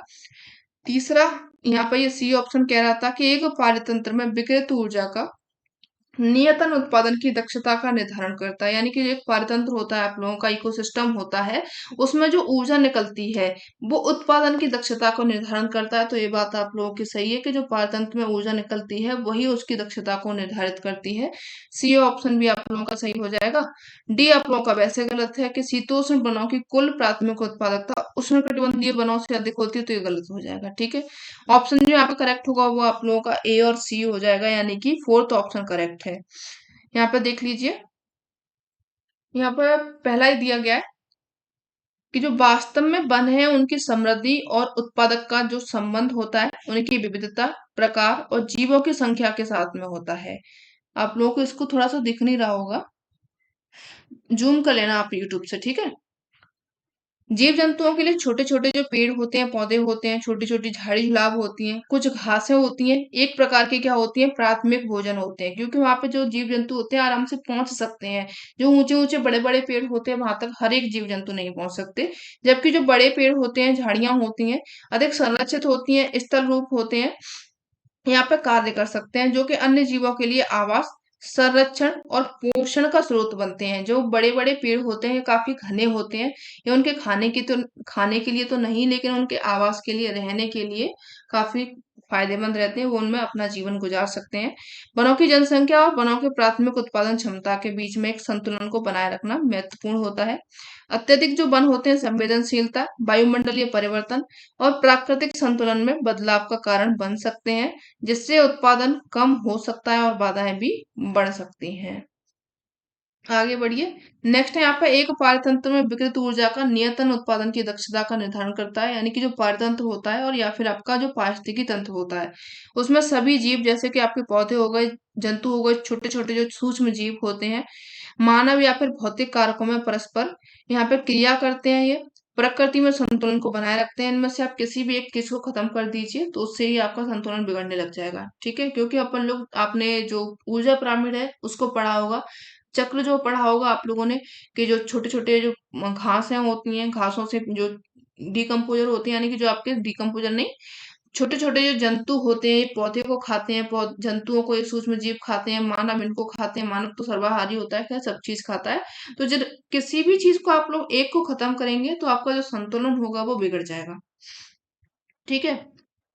तीसरा, यहाँ पर ये सी ऑप्शन कह रहा था कि एक पारतंत्र में विकिरित ऊर्जा का नियतन उत्पादन की दक्षता का निर्धारण करता है। यानी कि जो एक पारतंत्र होता है, आप लोगों का इकोसिस्टम होता है, उसमें जो ऊर्जा निकलती है वो उत्पादन की दक्षता को निर्धारण करता है। तो ये बात आप लोगों की सही है कि जो पारतंत्र में ऊर्जा निकलती है वही उसकी दक्षता को निर्धारित करती है। सी ऑप्शन भी आप लोगों का सही हो जाएगा। डी आप लोगों का वैसे गलत है कि शीतोष्ण वनों की कुल प्राथमिक उत्पादकता उष्णकटिबंधीय वनों से अधिक होती है, तो ये गलत हो जाएगा। ठीक है, ऑप्शन जो यहाँ पे करेक्ट होगा वो आप लोगों का ए और सी हो जाएगा, यानी कि फोर्थ ऑप्शन करेक्ट है। यहाँ पे देख लीजिए, यहाँ पर पहला ही दिया गया है कि जो वास्तव में वन है उनकी समृद्धि और उत्पादक का जो संबंध होता है उनकी विविधता, प्रकार और जीवों की संख्या के साथ में होता है। आप लोगों को इसको थोड़ा सा दिख नहीं रहा होगा, जूम कर लेना आप यूट्यूब से, ठीक है। जीव जंतुओं के लिए छोटे छोटे जो पेड़ होते हैं, पौधे होते हैं, छोटी छोटी झाड़ी झुलाब होती हैं, कुछ घासें होती हैं, एक प्रकार की क्या होती है, प्राथमिक भोजन होते हैं, क्योंकि वहां पे जो जीव जंतु होते हैं आराम से पहुंच सकते हैं। जो ऊंचे ऊंचे बड़े बड़े पेड़ होते हैं वहां तक हर एक जीव जंतु नहीं पहुंच सकते। जबकि जो बड़े पेड़ होते हैं, झाड़ियां होती हैं, अधिक संरक्षित होती हैं, स्थल रूप होते हैं, यहाँ पे कार्य कर सकते हैं, जो कि अन्य जीवों के लिए आवास, संरक्षण और पोषण का स्रोत बनते हैं। जो बड़े बड़े पेड़ होते हैं काफी घने होते हैं, ये उनके खाने के लिए तो नहीं, लेकिन उनके आवास के लिए, रहने के लिए काफी फायदेमंद रहते हैं। वो उनमें अपना जीवन गुजार सकते हैं। वनों की जनसंख्या और वनों के प्राथमिक उत्पादन क्षमता के बीच में एक संतुलन को बनाए रखना महत्वपूर्ण होता है। अत्यधिक जो वन होते हैं, संवेदनशीलता, वायुमंडलीय परिवर्तन और प्राकृतिक संतुलन में बदलाव का कारण बन सकते हैं, जिससे उत्पादन कम हो सकता है और बाधाएं भी बढ़ सकती हैं। आगे बढ़िए। नेक्स्ट है यहाँ पे एक पारतंत्र में विकृत ऊर्जा का नियतन उत्पादन की दक्षता का निर्धारण करता है। यानी कि जो पारतंत्र होता है और या फिर आपका जो पारिस्थितिकी तंत्र होता है, उसमें सभी जीव, जैसे कि आपके पौधे हो गए, जंतु हो गए, छोटे छोटे जो सूक्ष्म जीव होते हैं, मानव या फिर भौतिक कारकों में परस्पर यहाँ पे क्रिया करते हैं। ये प्रकृति में संतुलन को बनाए रखते हैं। इनमें से आप किसी भी एक चीज को खत्म कर दीजिए तो उससे ही आपका संतुलन बिगड़ने लग जाएगा। ठीक है, क्योंकि अपन लोग, आपने जो ऊर्जा पिरामिड है उसको पढ़ा होगा, चक्र जो पढ़ा होगा आप लोगों ने, कि जो छोटे छोटे जो घासें होती हैं, घासों से जो डिकम्पोजर होते हैं, यानी कि जो आपके डिकम्पोजर नहीं, छोटे छोटे जो जंतु होते हैं, ये पौधे को खाते हैं, जंतुओं को ये सूक्ष्म जीव खाते हैं, मानव इनको खाते हैं। मानव तो सर्वाहारी होता है, खैर सब चीज खाता है। तो जब किसी भी चीज को आप लोग एक को खत्म करेंगे तो आपका जो संतुलन होगा वो बिगड़ जाएगा। ठीक है,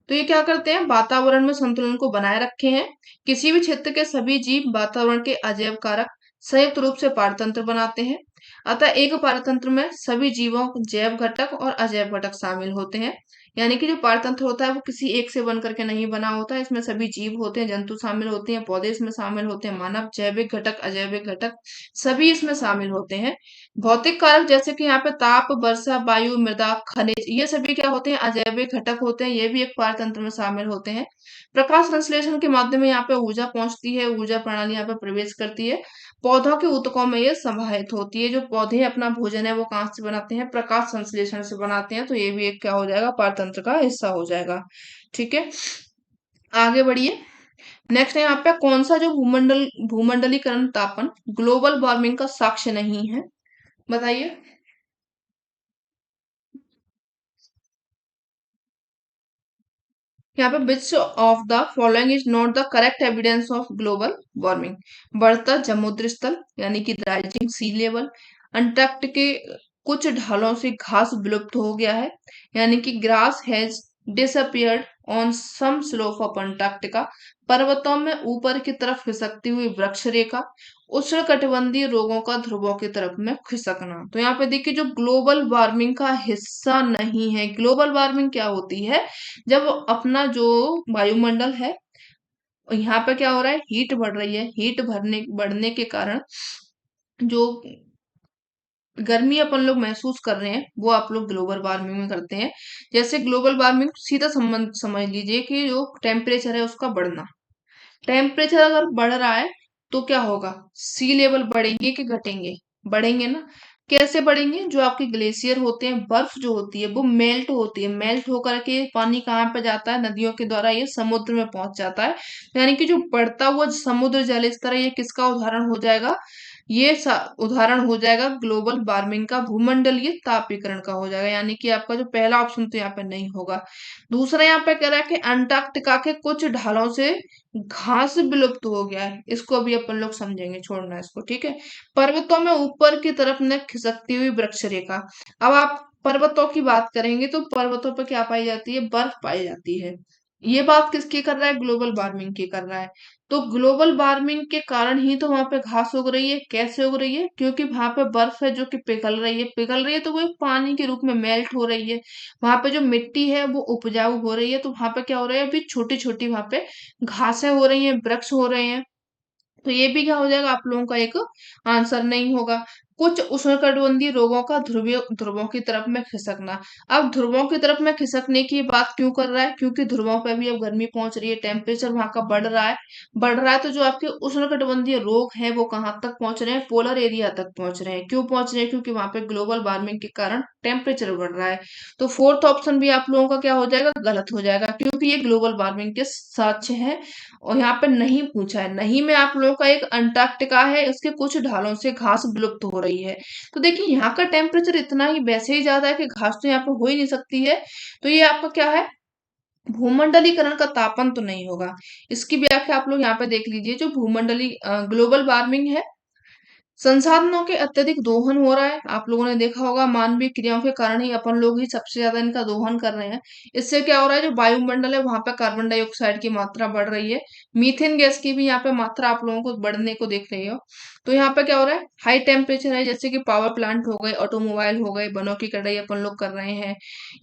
तो ये क्या करते हैं, वातावरण में संतुलन को बनाए रखे हैं। किसी भी क्षेत्र के सभी जीव वातावरण के अजैव कारक संयुक्त रूप से पारतंत्र बनाते हैं। अतः एक पारतंत्र में सभी जीवों, जैव घटक और अजैव घटक शामिल होते हैं। यानी कि जो पारतंत्र होता है वो किसी एक से बन करके नहीं बना होता है। इसमें सभी जीव होते हैं, जंतु शामिल होते हैं, पौधे इसमें शामिल होते हैं, मानव, जैविक घटक, अजैविक घटक सभी इसमें शामिल होते हैं। भौतिक कारक जैसे कि यहाँ पे ताप, वर्षा, वायु, मृदा, खनिज, ये सभी क्या होते हैं, अजैविक घटक होते हैं। ये भी एक पारतंत्र में शामिल होते हैं। प्रकाश संश्लेषण के माध्यम में यहाँ पे ऊर्जा पहुंचती है, ऊर्जा प्रणाली यहाँ पे प्रवेश करती है। पौधों के ऊतकों में ये समाहित होती है। जो पौधे अपना भोजन है वो कहाँ से बनाते हैं, प्रकाश संश्लेषण से बनाते हैं। तो ये भी एक क्या हो जाएगा, पारतंत्र का हिस्सा हो जाएगा। ठीक है, आगे बढ़िए। नेक्स्ट है यहाँ पे कौन सा जो भूमंडलीकरण तापन ग्लोबल वार्मिंग का साक्ष्य नहीं है, बताइए। यहाँ पे which of the following is not the correct evidence of global warming. बढ़ता समुद्र स्थल, यानी कि राइजिंग सी लेवल। अंटार्कटिक के कुछ ढालों से घास विलुप्त हो गया है, यानी कि grass has disappeared on some slope of Antarctica. पर्वतों में ऊपर की तरफ खिसकती हुई वृक्ष रेखा। उष्णकटिबंधीय रोगों का ध्रुवों की तरफ में खिसकना। तो यहाँ पे देखिए, जो ग्लोबल वार्मिंग का हिस्सा नहीं है। ग्लोबल वार्मिंग क्या होती है, जब अपना जो वायुमंडल है, यहाँ पे क्या हो रहा है, हीट बढ़ रही है। हीट बढ़ने के कारण जो गर्मी अपन लोग महसूस कर रहे हैं वो आप लोग ग्लोबल वार्मिंग में करते हैं। जैसे ग्लोबल वार्मिंग सीधा संबंध समझ लीजिए कि जो टेम्परेचर है उसका बढ़ना। टेम्परेचर अगर बढ़ रहा है तो क्या होगा, सी लेवल बढ़ेंगे कि घटेंगे, बढ़ेंगे ना। कैसे बढ़ेंगे, जो आपके ग्लेशियर होते हैं, बर्फ जो होती है वो मेल्ट होती है, मेल्ट होकर के पानी कहाँ पे जाता है, नदियों के द्वारा ये समुद्र में पहुंच जाता है। यानी कि जो बढ़ता हुआ समुद्र जल स्तर है, ये किसका उदाहरण हो जाएगा, ये उदाहरण हो जाएगा ग्लोबल वार्मिंग का, भूमंडलीय तापीकरण का हो जाएगा। यानी कि आपका जो पहला ऑप्शन तो यहाँ पे नहीं होगा। दूसरा यहाँ पे कह रहा है कि अंटार्कटिका के कुछ ढालों से घास विलुप्त हो गया है। इसको अभी अपन लोग समझेंगे, छोड़ना इसको। ठीक है, पर्वतों में ऊपर की तरफ ने खिसकती हुई वृक्ष रेखा। अब आप पर्वतों की बात करेंगे तो पर्वतों पर क्या पाई जाती है, बर्फ पाई जाती है। ये बात किसकी कर रहा है, ग्लोबल वार्मिंग की कर रहा है। तो ग्लोबल वार्मिंग के कारण ही तो वहां पे घास उग रही है। कैसे उग रही है, क्योंकि वहां पे बर्फ है जो कि पिघल रही है, पिघल रही है तो वो एक पानी के रूप में मेल्ट हो रही है। वहां पे जो मिट्टी है वो उपजाऊ हो रही है, तो वहां पे क्या हो रहा है, अभी छोटी छोटी वहां पे घासें हो रही हैं, वृक्ष हो रहे हैं। तो ये भी क्या हो जाएगा, आप लोगों का एक आंसर नहीं होगा। कुछ उष्णकटिबंधीय रोगों का ध्रुवीय ध्रुवों की तरफ में खिसकना। अब ध्रुवों की तरफ में खिसकने की बात क्यों कर रहा है? क्योंकि ध्रुवों पे भी अब गर्मी पहुंच रही है, टेम्परेचर वहां का बढ़ रहा है। बढ़ रहा है तो जो आपके उष्णकटिबंधीय रोग हैं वो कहाँ तक पहुंच रहे हैं? पोलर एरिया तक पहुंच रहे हैं। क्यों पहुंच रहे हैं? क्योंकि वहां पे ग्लोबल वार्मिंग के कारण टेम्परेचर बढ़ रहा है। तो फोर्थ ऑप्शन भी आप लोगों का क्या हो जाएगा? गलत हो जाएगा, क्योंकि ये ग्लोबल वार्मिंग के साक्ष्य है। और यहाँ पे नहीं पूछा है। नहीं में आप लोगों का एक अंटार्कटिका है, इसके कुछ ढालों से घास विलुप्त हो रही है। तो देखिए यहाँ का टेम्परेचर इतना ही वैसे ही ज्यादा है कि घास तो यहाँ पे हो ही नहीं सकती है। तो ये आपका क्या है? भूमंडलीकरण का तापन तो नहीं होगा। इसकी व्याख्या आप लोग यहाँ पे देख लीजिए। जो भूमंडली ग्लोबल वार्मिंग है, संसाधनों के अत्यधिक दोहन हो रहा है। आप लोगों ने देखा होगा मानवीय क्रियाओं के कारण ही अपन लोग ही सबसे ज्यादा इनका दोहन कर रहे हैं। इससे क्या हो रहा है? जो वायुमंडल है वहां पर कार्बन डाइऑक्साइड की मात्रा बढ़ रही है। मीथेन गैस की भी यहाँ पे मात्रा आप लोगों को बढ़ने को देख रही हो। तो यहाँ पे क्या हो रहा है? हाई टेम्परेचर है, जैसे कि पावर प्लांट हो गए, ऑटोमोबाइल हो गए, वनों की कटाई अपन लोग कर रहे हैं।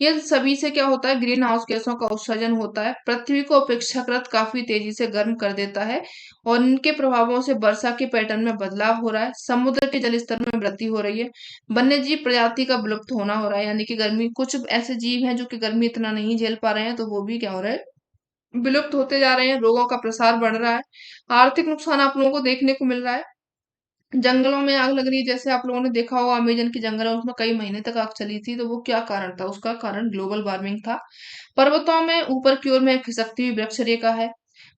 ये सभी से क्या होता है? ग्रीन हाउस गैसों का उत्सर्जन होता है, पृथ्वी को अपेक्षाकृत काफी तेजी से गर्म कर देता है। और इनके प्रभावों से वर्षा के पैटर्न में बदलाव हो रहा है, समुद्र के जल स्तर में वृद्धि हो रही है, वन्य जीव प्रजाति का विलुप्त होना हो रहा है। यानी कि गर्मी, कुछ ऐसे जीव हैं जो कि गर्मी इतना नहीं झेल पा रहे हैं, तो वो भी क्या हो रहा है? विलुप्त होते जा रहे हैं। रोगों का प्रसार बढ़ रहा है। आर्थिक नुकसान आप लोगों को देखने को मिल रहा है। जंगलों में आग लग रही है, जैसे आप लोगों ने देखा होगा अमेजन की जंगल है, उसमें कई महीने तक आग चली थी। तो वो क्या कारण था? उसका कारण ग्लोबल वार्मिंग था। पर्वतों में ऊपर की ओर में खिसकती हुई वृक्ष रेखा है।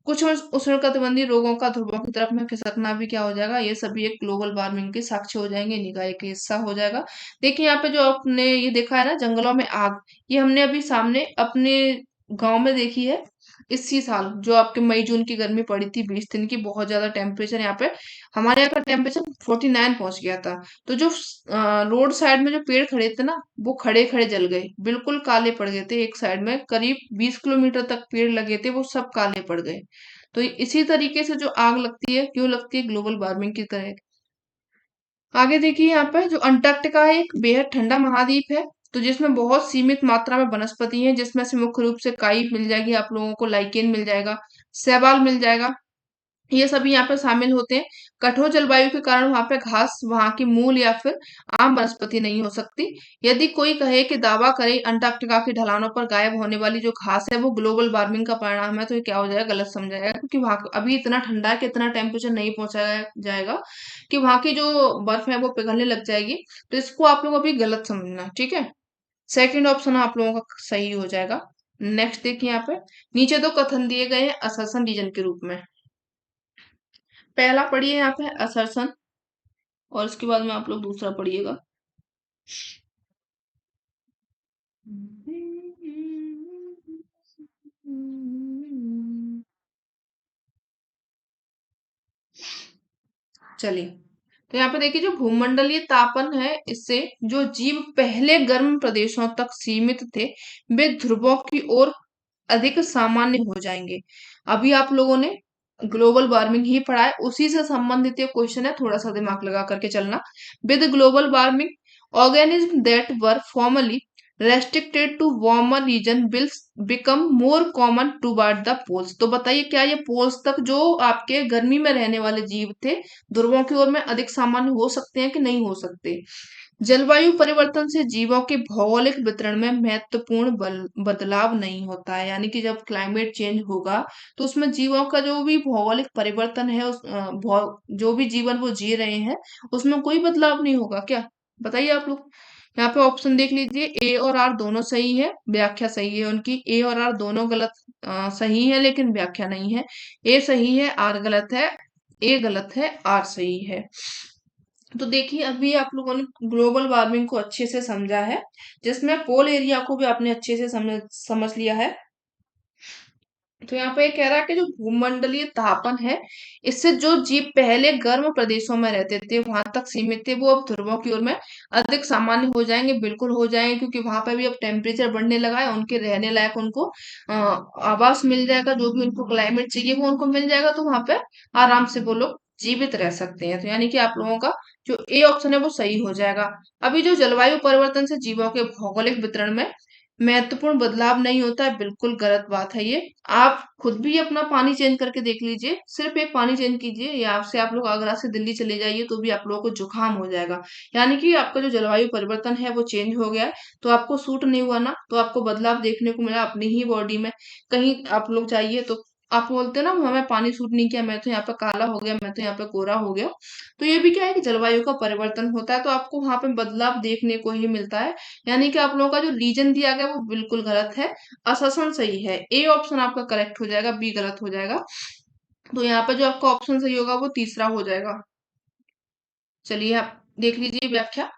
कुछ उष्णकटिबंधीय रोगों का ध्रुवों की तरफ में खिसकना भी क्या हो जाएगा? ये सभी एक ग्लोबल वार्मिंग के साक्ष्य हो जाएंगे, निकाय के हिस्सा हो जाएगा। देखिए यहाँ पे जो आपने ये देखा है ना, जंगलों में आग, ये हमने अभी सामने अपने गांव में देखी है। इसी साल जो आपके मई जून की गर्मी पड़ी थी, 20 दिन की, बहुत ज्यादा टेम्परेचर यहाँ पे, हमारे यहाँ का टेम्परेचर 49 पहुंच गया था। तो जो रोड साइड में जो पेड़ खड़े थे ना, वो खड़े खड़े जल गए, बिल्कुल काले पड़ गए थे। एक साइड में करीब 20 किलोमीटर तक पेड़ लगे थे, वो सब काले पड़ गए। तो इसी तरीके से जो आग लगती है, क्यों लगती है? ग्लोबल वार्मिंग की तरह। आगे देखिए यहाँ पे जो अंटार्कटिका है, एक बेहद ठंडा महाद्वीप है। तो जिसमें बहुत सीमित मात्रा में वनस्पति है, जिसमें से मुख्य रूप से काई मिल जाएगी आप लोगों को, लाइकेन मिल जाएगा, शैवाल मिल जाएगा। ये सभी यहाँ पे शामिल होते हैं। कठोर जलवायु के कारण वहां पे घास, वहां की मूल या फिर आम वनस्पति नहीं हो सकती। यदि कोई कहे कि दावा करे अंटार्कटिका की ढलानों पर गायब होने वाली जो घास है वो ग्लोबल वार्मिंग का परिणाम है, तो ये क्या हो जाएगा? गलत समझाएगा, क्योंकि वहां अभी इतना ठंडा है कि इतना टेम्परेचर नहीं पहुंचाया जाएगा कि वहां की जो बर्फ है वो पिघलने लग जाएगी। तो इसको आप लोग अभी गलत समझना, ठीक है। सेकंड ऑप्शन आप लोगों का सही हो जाएगा। नेक्स्ट देखिए यहाँ पे, नीचे दो कथन दिए गए हैं असर्शन रीजन के रूप में। पहला पढ़िए यहाँ पे असर्शन, और उसके बाद में आप लोग दूसरा पढ़िएगा। चलिए, तो यहाँ पे देखिए जो भूमंडलीय तापन है, इससे जो जीव पहले गर्म प्रदेशों तक सीमित थे, वे ध्रुवों की ओर अधिक सामान्य हो जाएंगे। अभी आप लोगों ने ग्लोबल वार्मिंग ही पढ़ा है, उसी से संबंधित ये क्वेश्चन है, थोड़ा सा दिमाग लगा करके चलना। With global warming, organism that were formerly restricted to warmer region will become more common toward the poles. तो बताइए, क्या ये पोल्स तक जो आपके गर्मी में रहने वाले जीव थे, ध्रुवों की ओर में अधिक सामान्य हो सकते हैं कि नहीं हो सकते? जलवायु परिवर्तन से जीवों के भौगोलिक वितरण में महत्वपूर्ण बदलाव नहीं होता है। यानी कि जब क्लाइमेट चेंज होगा, तो उसमें जीवों का जो भी भौगोलिक परिवर्तन है, जो भी जीवन वो जी रहे हैं, उसमें कोई बदलाव नहीं होगा क्या? बताइए आप लोग। यहाँ पे ऑप्शन देख लीजिए, ए और आर दोनों सही है, व्याख्या सही है उनकी। ए और आर दोनों गलत, सही है लेकिन व्याख्या नहीं है। ए सही है, आर गलत है। ए गलत है, आर सही है। तो देखिए अभी आप लोगों ने ग्लोबल वार्मिंग को अच्छे से समझा है, जिसमें पोल एरिया को भी आपने अच्छे से समझ लिया है। तो यहाँ पे ये कह रहा है कि जो भूमंडलीय तापन है, इससे जो जीव पहले गर्म प्रदेशों में रहते थे, वहां तक सीमित थे, वो अब ध्रुवों की ओर में अधिक सामान्य हो जाएंगे। बिल्कुल हो जाएंगे, क्योंकि वहां पे भी अब टेम्परेचर बढ़ने लगा है, उनके रहने लायक उनको आवास मिल जाएगा, जो भी उनको क्लाइमेट चाहिए वो उनको मिल जाएगा। तो वहां पे आराम से वो लोग जीवित रह सकते हैं। तो यानी कि आप लोगों का जो ए ऑप्शन है वो सही हो जाएगा। अभी जो जलवायु परिवर्तन से जीवों के भौगोलिक वितरण में महत्वपूर्ण बदलाव नहीं होता है, बिल्कुल गलत बात है ये। आप खुद भी अपना पानी चेंज करके देख लीजिए, सिर्फ एक पानी चेंज कीजिए, या आपसे आप लोग आगरा से दिल्ली चले जाइए तो भी आप लोगों को जुकाम हो जाएगा। यानी कि आपका जो जलवायु परिवर्तन है वो चेंज हो गया है, तो आपको सूट नहीं हुआ ना, तो आपको बदलाव देखने को मिला अपनी ही बॉडी में। कहीं आप लोग जाइए तो आप बोलते हैं ना, हमें पानी सूट नहीं किया, मैं तो यहाँ पे काला हो गया, मैं तो यहाँ पे गोरा हो गया। तो ये भी क्या है कि जलवायु का परिवर्तन होता है, तो आपको वहां पे बदलाव देखने को ही मिलता है। यानी कि आप लोगों का जो रीजन दिया गया वो बिल्कुल गलत है। अससन सही है, ए ऑप्शन आपका करेक्ट हो जाएगा, बी गलत हो जाएगा। तो यहाँ पे जो आपका ऑप्शन सही होगा वो तीसरा हो जाएगा। चलिए आप देख लीजिए व्याख्या।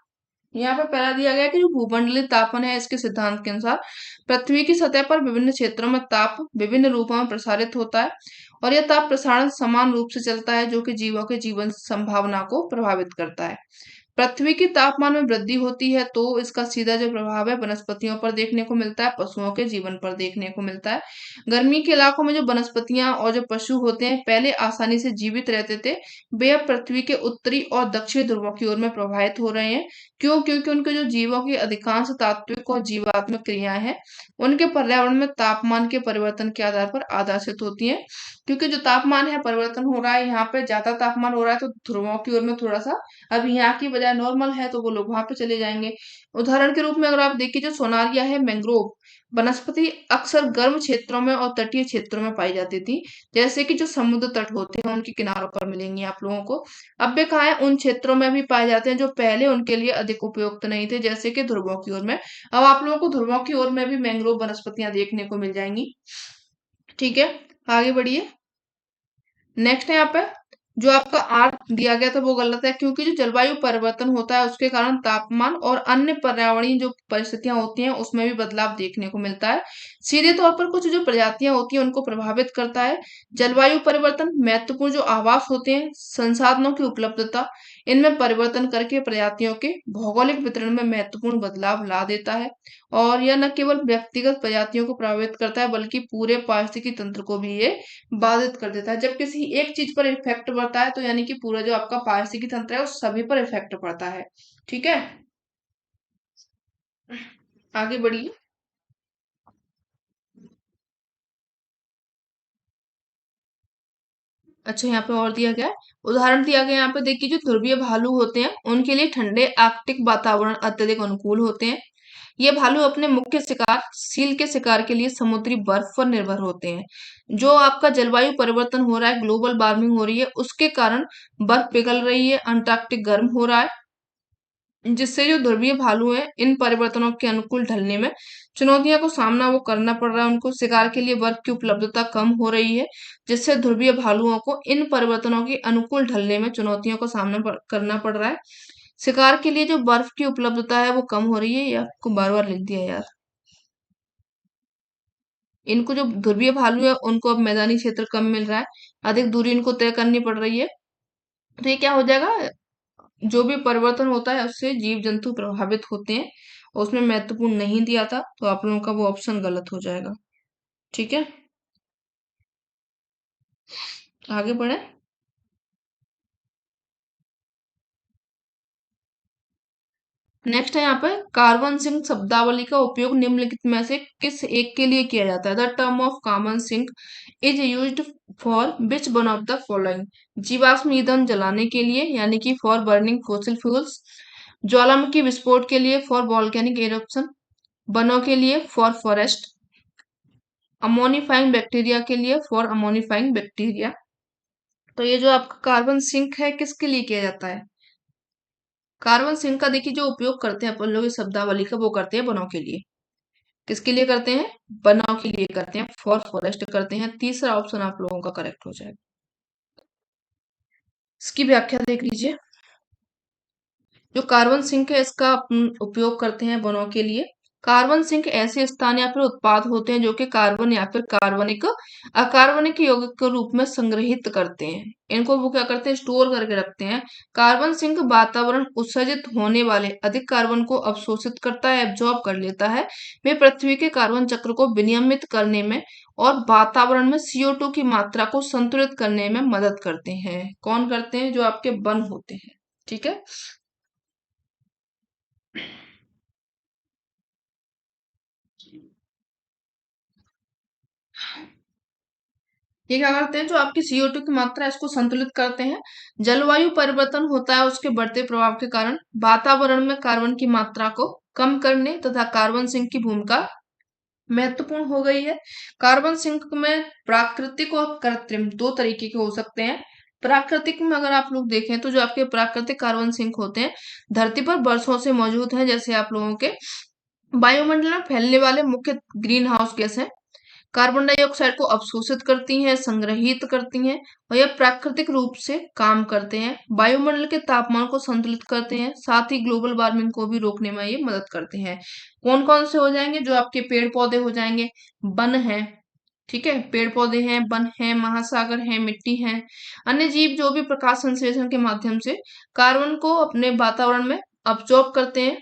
यहाँ पर पहला दिया गया है कि जो भूमंडलीय तापन है, इसके सिद्धांत के अनुसार पृथ्वी की सतह पर विभिन्न क्षेत्रों में ताप विभिन्न रूपों में प्रसारित होता है, और यह ताप प्रसारण समान रूप से चलता है, जो कि जीवों के जीवन संभावना को प्रभावित करता है। पृथ्वी के तापमान में वृद्धि होती है तो इसका सीधा जो प्रभाव है वनस्पतियों पर देखने को मिलता है, पशुओं के जीवन पर देखने को मिलता है। गर्मी के इलाकों में जो वनस्पतियां और जो पशु होते हैं पहले आसानी से जीवित रहते थे, वे अब पृथ्वी के उत्तरी और दक्षिणी ध्रुवों की ओर में प्रवाहित हो रहे हैं। क्यों? क्योंकि उनके जो जीवों की अधिकांश तात्विक और जीवात्मक क्रियाएं हैं, उनके पर्यावरण में तापमान के परिवर्तन के आधार पर आधारित होती हैं। क्योंकि जो तापमान है परिवर्तन हो रहा है, यहाँ पे ज्यादा तापमान हो रहा है तो ध्रुवों की ओर में थोड़ा सा, अब यहाँ की बजाय नॉर्मल है तो वो लोग वहां पे चले जाएंगे। उदाहरण के रूप में अगर आप देखिए, जो सोनारिया है, मैंग्रोव वनस्पति अक्सर गर्म क्षेत्रों में और तटीय क्षेत्रों में पाई जाती थी, जैसे कि जो समुद्र तट होते हैं उनके किनारों पर मिलेंगी आप लोगों को। अब वे कहा है उन क्षेत्रों में भी पाए जाते हैं जो पहले उनके लिए अधिक उपयुक्त नहीं थे, जैसे कि ध्रुवों की ओर में। अब आप लोगों को ध्रुवों की ओर में भी मैंग्रोव वनस्पतियां देखने को मिल जाएंगी। ठीक है, आगे बढ़िए। नेक्स्ट है यहाँ पे जो आपका आर दिया गया था वो गलत है, क्योंकि जो जलवायु परिवर्तन होता है उसके कारण तापमान और अन्य पर्यावरणीय जो परिस्थितियां होती हैं उसमें भी बदलाव देखने को मिलता है। सीधे तौर पर कुछ जो प्रजातियां होती हैं उनको प्रभावित करता है। जलवायु परिवर्तन महत्वपूर्ण जो आवास होते हैं, संसाधनों की उपलब्धता, इनमें परिवर्तन करके प्रजातियों के भौगोलिक वितरण में महत्वपूर्ण बदलाव ला देता है। और यह न केवल व्यक्तिगत प्रजातियों को प्रभावित करता है बल्कि पूरे पारिस्थितिकी तंत्र को भी ये बाधित कर देता है। जब किसी एक चीज पर इफेक्ट पड़ता है तो यानी कि पूरा जो आपका पारिस्थितिकी तंत्र है उस सभी पर इफेक्ट पड़ता है। ठीक है, आगे बढ़िए। अच्छा, यहाँ पे और दिया गया है, उदाहरण दिया गया है यहाँ पे देखिए, जो ध्रुवीय भालू होते हैं उनके लिए ठंडे आर्कटिक वातावरण अत्यधिक अनुकूल होते हैं। ये भालू अपने मुख्य शिकार सील के शिकार के लिए समुद्री बर्फ पर निर्भर होते हैं। जो आपका जलवायु परिवर्तन हो रहा है, ग्लोबल वार्मिंग हो रही है, उसके कारण बर्फ पिघल रही है, अंटार्कटिक गर्म हो रहा है, जिससे जो ध्रुवीय भालू है इन परिवर्तनों के अनुकूल ढलने में चुनौतियों को सामना वो करना पड़ रहा है। उनको शिकार के लिए बर्फ की उपलब्धता कम हो रही है, जिससे ध्रुवीय भालुओं को इन परिवर्तनों के अनुकूल ढलने में चुनौतियों का सामना करना पड़ रहा है। शिकार के लिए जो बर्फ की उपलब्धता है वो कम हो रही है, ये आपको बार बार लिख दिया यार। इनको जो ध्रुवीय भालू है उनको अब मैदानी क्षेत्र कम मिल रहा है, अधिक दूरी इनको तय करनी पड़ रही है। तो ये क्या हो जाएगा, जो भी परिवर्तन होता है उससे जीव जंतु प्रभावित होते हैं, और उसमें महत्वपूर्ण नहीं दिया था तो आप लोगों का वो ऑप्शन गलत हो जाएगा। ठीक है, आगे बढ़े। नेक्स्ट है यहाँ पे, कार्बन सिंक शब्दावली का उपयोग निम्नलिखित में से किस एक के लिए किया जाता है? The term of carbon sink is used for which one of the following? जीवाश्म ईंधन जलाने के लिए यानी कि फॉर बर्निंग फोसिल फ्यूल्स, ज्वालामुखी विस्फोट के लिए फॉर वॉल्केनिक इरप्शन, वनों के लिए फॉर फॉरेस्ट, अमोनिफाइंग बैक्टीरिया के लिए फॉर अमोनिफाइंग बैक्टीरिया। तो ये जो आपका कार्बन सिंक है किसके लिए किया जाता है? कार्बन सिंक का देखिए जो उपयोग करते हैं अपन लोग इस शब्दावली का, वो करते हैं वनों के लिए। किसके लिए करते हैं? वनों के लिए करते हैं, फॉर फॉरेस्ट करते हैं। तीसरा ऑप्शन आप लोगों का करेक्ट हो जाएगा। इसकी व्याख्या देख लीजिए। जो कार्बन सिंक है इसका अपन उपयोग करते हैं वनों के लिए। कार्बन सिंक ऐसे स्थान या फिर उत्पाद होते हैं जो कि कार्बन या फिर कार्बनिक अकार्बनिक यौगिक के रूप में संग्रहित करते हैं। इनको वो क्या करते हैं? स्टोर करके रखते हैं। कार्बन सिंक वातावरण उत्सर्जित होने वाले अधिक कार्बन को अवशोषित करता है, एब्जॉर्ब कर लेता है। वे पृथ्वी के कार्बन चक्र को विनियमित करने में और वातावरण में CO2 की मात्रा को संतुलित करने में मदद करते हैं। कौन करते हैं? जो आपके वन होते हैं। ठीक है, ये क्या करते हैं, जो आपकी CO2 की मात्रा है इसको संतुलित करते हैं। जलवायु परिवर्तन होता है उसके बढ़ते प्रभाव के कारण वातावरण में कार्बन की मात्रा को कम करने तथा कार्बन सिंक की भूमिका महत्वपूर्ण हो गई है। कार्बन सिंक में प्राकृतिक और कृत्रिम दो तरीके के हो सकते हैं। प्राकृतिक में अगर आप लोग देखें तो जो आपके प्राकृतिक कार्बन सिंक होते हैं धरती पर वर्षों से मौजूद हैं, जैसे आप लोगों के वायुमंडल में फैलने वाले मुख्य ग्रीन हाउस गैस हैं, कार्बन डाइऑक्साइड को अवशोषित करती हैं, संग्रहित करती हैं और यह प्राकृतिक रूप से काम करते हैं, वायुमंडल के तापमान को संतुलित करते हैं, साथ ही ग्लोबल वार्मिंग को भी रोकने में ये मदद करते हैं। कौन कौन से हो जाएंगे, जो आपके पेड़ पौधे हो जाएंगे, वन है, ठीक है, पेड़ पौधे हैं, वन है, महासागर है, मिट्टी है, अन्य जीव जो भी प्रकाश संश्लेषण के माध्यम से कार्बन को अपने वातावरण में अब्जॉर्ब करते हैं,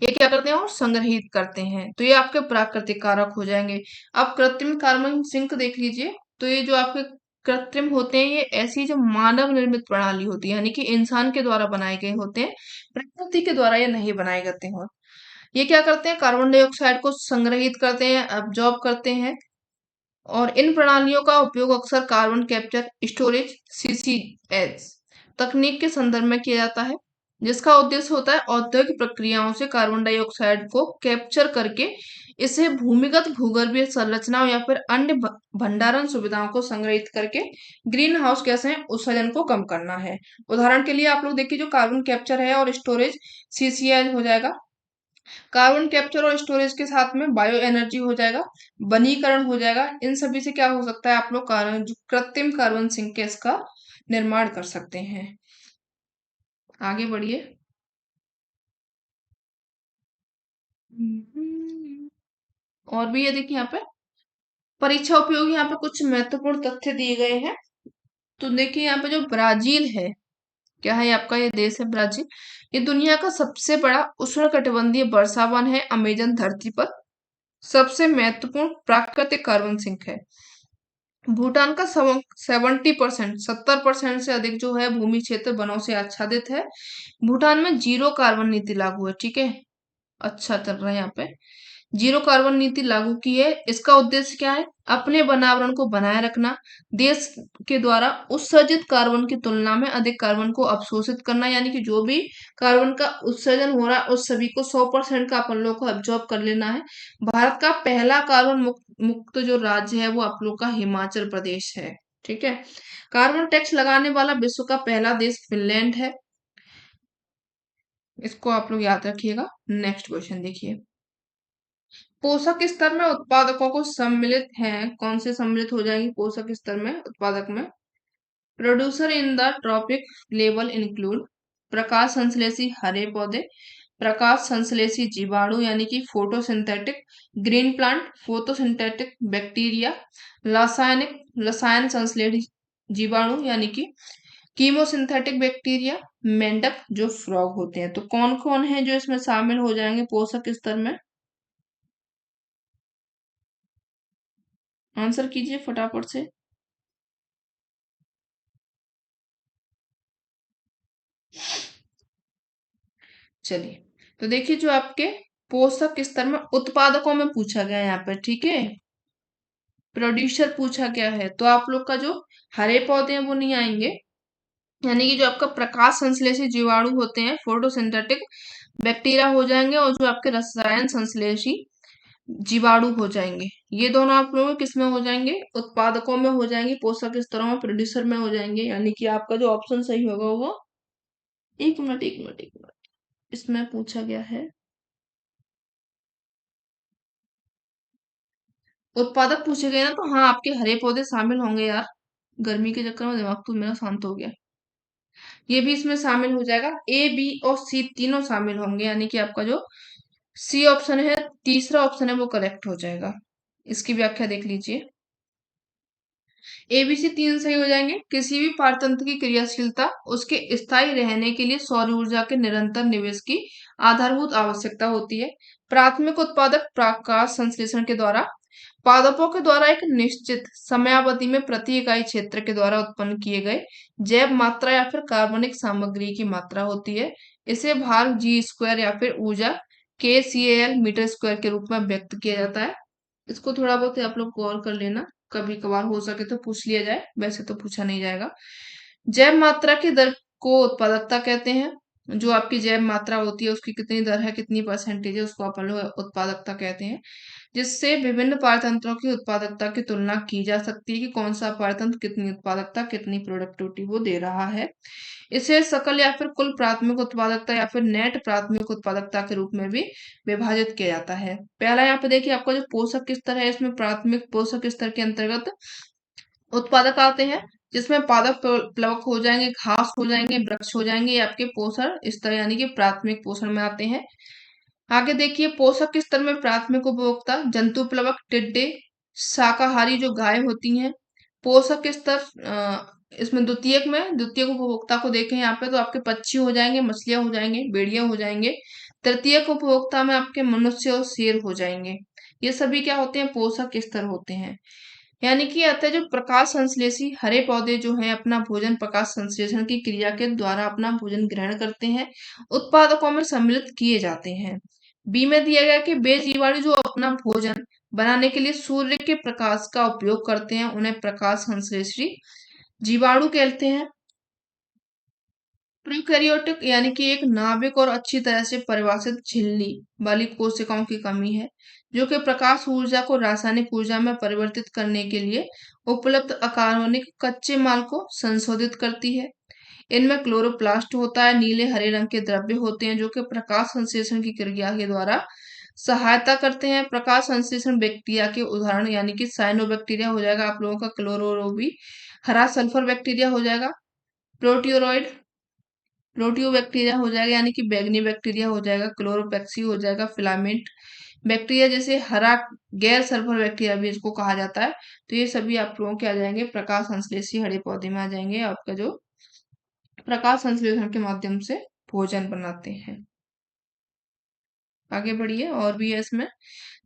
ये क्या करते हैं और संग्रहित करते हैं। तो ये आपके प्राकृतिक कारक हो जाएंगे। अब कृत्रिम कार्बन सिंक देख लीजिए। तो ये जो आपके कृत्रिम होते हैं ये ऐसी जो मानव निर्मित प्रणाली होती है, यानी कि इंसान के द्वारा बनाए गए होते हैं, प्रकृति के द्वारा ये नहीं बनाए जाते हैं। ये क्या करते हैं, कार्बन डाइऑक्साइड को संग्रहित करते हैं, अब्जॉर्ब करते हैं और इन प्रणालियों का उपयोग अक्सर कार्बन कैप्चर स्टोरेज CCS तकनीक के संदर्भ में किया जाता है, जिसका उद्देश्य होता है औद्योगिक प्रक्रियाओं से कार्बन डाइऑक्साइड को कैप्चर करके इसे भूमिगत भूगर्भीय संरचनाओं या फिर अन्य भंडारण सुविधाओं को संग्रहित करके ग्रीन हाउस गैस है उत्सर्जन को कम करना है। उदाहरण के लिए आप लोग देखिए, जो कार्बन कैप्चर है और स्टोरेज CCS हो जाएगा, कार्बन कैप्चर और स्टोरेज के साथ में बायो एनर्जी हो जाएगा, वनीकरण हो जाएगा। इन सभी से क्या हो सकता है, आप लोग कार्बन जो कृत्रिम कार्बन सिंक गैस का निर्माण कर सकते हैं। आगे बढ़िए। और भी ये देखिए, यहाँ पे परीक्षा उपयोगी यहाँ पे कुछ महत्वपूर्ण तथ्य दिए गए हैं। तो देखिए यहाँ पे जो ब्राजील है, क्या है आपका ये देश है ब्राजील, ये दुनिया का सबसे बड़ा उष्णकटिबंधीय वर्षावन है, अमेजन धरती पर सबसे महत्वपूर्ण प्राकृतिक कार्बन सिंक है। भूटान का 70%, 70% से अधिक जो है भूमि क्षेत्र वनों से आच्छादित है। भूटान में जीरो कार्बन नीति लागू है, ठीक है, अच्छा चल रहा है यहाँ पे। जीरो कार्बन नीति लागू की है। इसका उद्देश्य क्या है, अपने वनावरण को बनाए रखना, देश के द्वारा उत्सर्जित कार्बन की तुलना में अधिक कार्बन को अवशोषित करना, यानी कि जो भी कार्बन का उत्सर्जन हो रहा है उस सभी को 100% का अपन लोग को अब्जॉर्ब कर लेना है। भारत का पहला कार्बन मुक्त जो राज्य है वो आप लोग का हिमाचल प्रदेश है, ठीक है। कार्बन टैक्स लगाने वाला विश्व का पहला देश फिनलैंड है, इसको आप लोग याद रखिएगा। नेक्स्ट क्वेश्चन देखिए, पोषक स्तर में उत्पादकों को सम्मिलित हैं, कौन से सम्मिलित हो जाएंगे पोषक स्तर में उत्पादक में, producer in the trophic level include प्रकाश संश्लेषी हरे पौधे, प्रकाश संश्लेषी जीवाणु यानी कि photosynthetic green plant, photosynthetic bacteria, रसायन संश्लेषी जीवाणु यानी कि कीमोसिंथेटिक बैक्टीरिया, मेंढक जो फ्रॉग होते हैं। तो कौन कौन है जो इसमें शामिल हो जाएंगे पोषक स्तर में, आंसर कीजिए फटाफट से। चलिए, तो देखिए जो आपके पोषक स्तर में उत्पादकों में पूछा गया है यहाँ पर, ठीक है, प्रोड्यूसर पूछा गया है, तो आप लोग का जो हरे पौधे हैं वो नहीं आएंगे, यानी कि जो आपका प्रकाश संश्लेषी जीवाणु होते हैं फोटोसिंथेटिक बैक्टीरिया हो जाएंगे, और जो आपके रसायन संश्लेषी जीवाणु हो जाएंगे। ये दोनों आप लोगों के किसमें हो जाएंगे, उत्पादकों में हो जाएंगे, पोषक स्तरों में प्रोड्यूसर में हो जाएंगे, यानी कि आपका जो ऑप्शन सही होगा वो, एक मिनट एक मिनट एक मिनट, इसमें पूछा गया है उत्पादक पूछे गए ना, तो हाँ आपके हरे पौधे शामिल होंगे यार, गर्मी के चक्कर में दिमाग तो मेरा शांत हो गया। ये भी इसमें शामिल हो जाएगा, A, B और C तीनों शामिल होंगे, यानी कि आपका जो C ऑप्शन है, तीसरा ऑप्शन है, वो करेक्ट हो जाएगा। इसकी व्याख्या देख लीजिए, ABC तीन सही हो जाएंगे। किसी भी पारतंत्र की क्रियाशीलता उसके स्थायी रहने के लिए सौर ऊर्जा के निरंतर निवेश की आधारभूत आवश्यकता होती है। प्राथमिक उत्पादक प्रकाश संश्लेषण के द्वारा पादपों के द्वारा एक निश्चित समयावधि में प्रति इकाई क्षेत्र के द्वारा उत्पन्न किए गए जैव मात्रा या फिर कार्बनिक सामग्री की मात्रा होती है। इसे भार G² या फिर ऊर्जा KCAL मीटर स्क्वायर के रूप में व्यक्त किया जाता है। इसको थोड़ा बहुत आप लोग गौर कर लेना। कभी कभार हो सके तो पूछ लिया जाए, वैसे तो पूछा नहीं जाएगा। जैव मात्रा की दर को उत्पादकता कहते हैं। जो आपकी जैव मात्रा होती है उसकी कितनी दर है, कितनी परसेंटेज है, उसको अपन लोग उत्पादकता कहते हैं। जिससे विभिन्न पारतंत्रों की उत्पादकता की तुलना की जा सकती है कि कौन सा पारतंत्र कितनी उत्पादकता, कितनी प्रोडक्टिविटी वो दे रहा है। इसे सकल या फिर कुल प्राथमिक उत्पादकता या फिर नेट प्राथमिक उत्पादकता के रूप में भी विभाजित किया जाता है। पहला यहाँ पे देखिए आपका जो पोषक स्तर है, इसमें प्राथमिक पोषक स्तर के अंतर्गत उत्पादक आते हैं, जिसमें पादप प्लवक हो जाएंगे, घास हो जाएंगे, वृक्ष हो जाएंगे, ये आपके पोषण स्तर यानी कि प्राथमिक पोषण में आते हैं। आगे देखिए पोषक स्तर में प्राथमिक उपभोक्ता जंतु प्लवक, टिड्डे, शाकाहारी जो गाय होती हैं। पोषक स्तर इसमें द्वितीयक उपभोक्ता को देखें यहाँ पे तो आपके पक्षी हो जाएंगे, मछलियां हो जाएंगे, भेड़िया हो जाएंगे। तृतीयक उपभोक्ता में आपके मनुष्य और शेर हो जाएंगे। ये सभी क्या होते हैं, पोषक स्तर होते हैं। यानी कि अतः जो प्रकाश संश्लेषी हरे पौधे जो हैं अपना भोजन प्रकाश संश्लेषण की क्रिया के द्वारा अपना भोजन ग्रहण करते हैं, उत्पादकों में सम्मिलित किए जाते हैं। बी में दिया गया कि बेजीवाणु जो अपना भोजन बनाने के लिए सूर्य के प्रकाश का उपयोग करते हैं, उन्हें प्रकाश संश्लेषी जीवाणु कहते हैं। प्रोकैरियोटिक यानी कि एक नाभिक और अच्छी तरह से परिभाषित झिल्ली वाली कोशिकाओं की कमी है, जो कि प्रकाश ऊर्जा को रासायनिक ऊर्जा में परिवर्तित करने के लिए उपलब्ध अकार्बनिक कच्चे माल को संशोधित करती है। इनमें क्लोरोप्लास्ट होता है, नीले हरे रंग के द्रव्य होते हैं जो कि प्रकाश संश्लेषण की क्रिया के द्वारा सहायता करते हैं। प्रकाश संश्लेषण बैक्टीरिया के उदाहरण यानी कि साइनोबैक्टीरिया हो जाएगा आप लोगों का, क्लोरोरोबी, हरा सल्फर बैक्टीरिया हो जाएगा, प्रोटियोरॉइड, प्रोटियोबैक्टीरिया हो जाएगा यानी कि बैंगनी बैक्टीरिया हो जाएगा, क्लोरोपेक्सी हो जाएगा, फिलामेंट बैक्टीरिया जैसे हरा गैर सल्फर बैक्टीरिया भी इसको कहा जाता है। तो ये सभी आप लोगों के आ जाएंगे प्रकाश संश्लेषी हरे पौधे में आ जाएंगे, आपका जो प्रकाश संश्लेषण के माध्यम से भोजन बनाते हैं। आगे बढ़िए, और भी है इसमें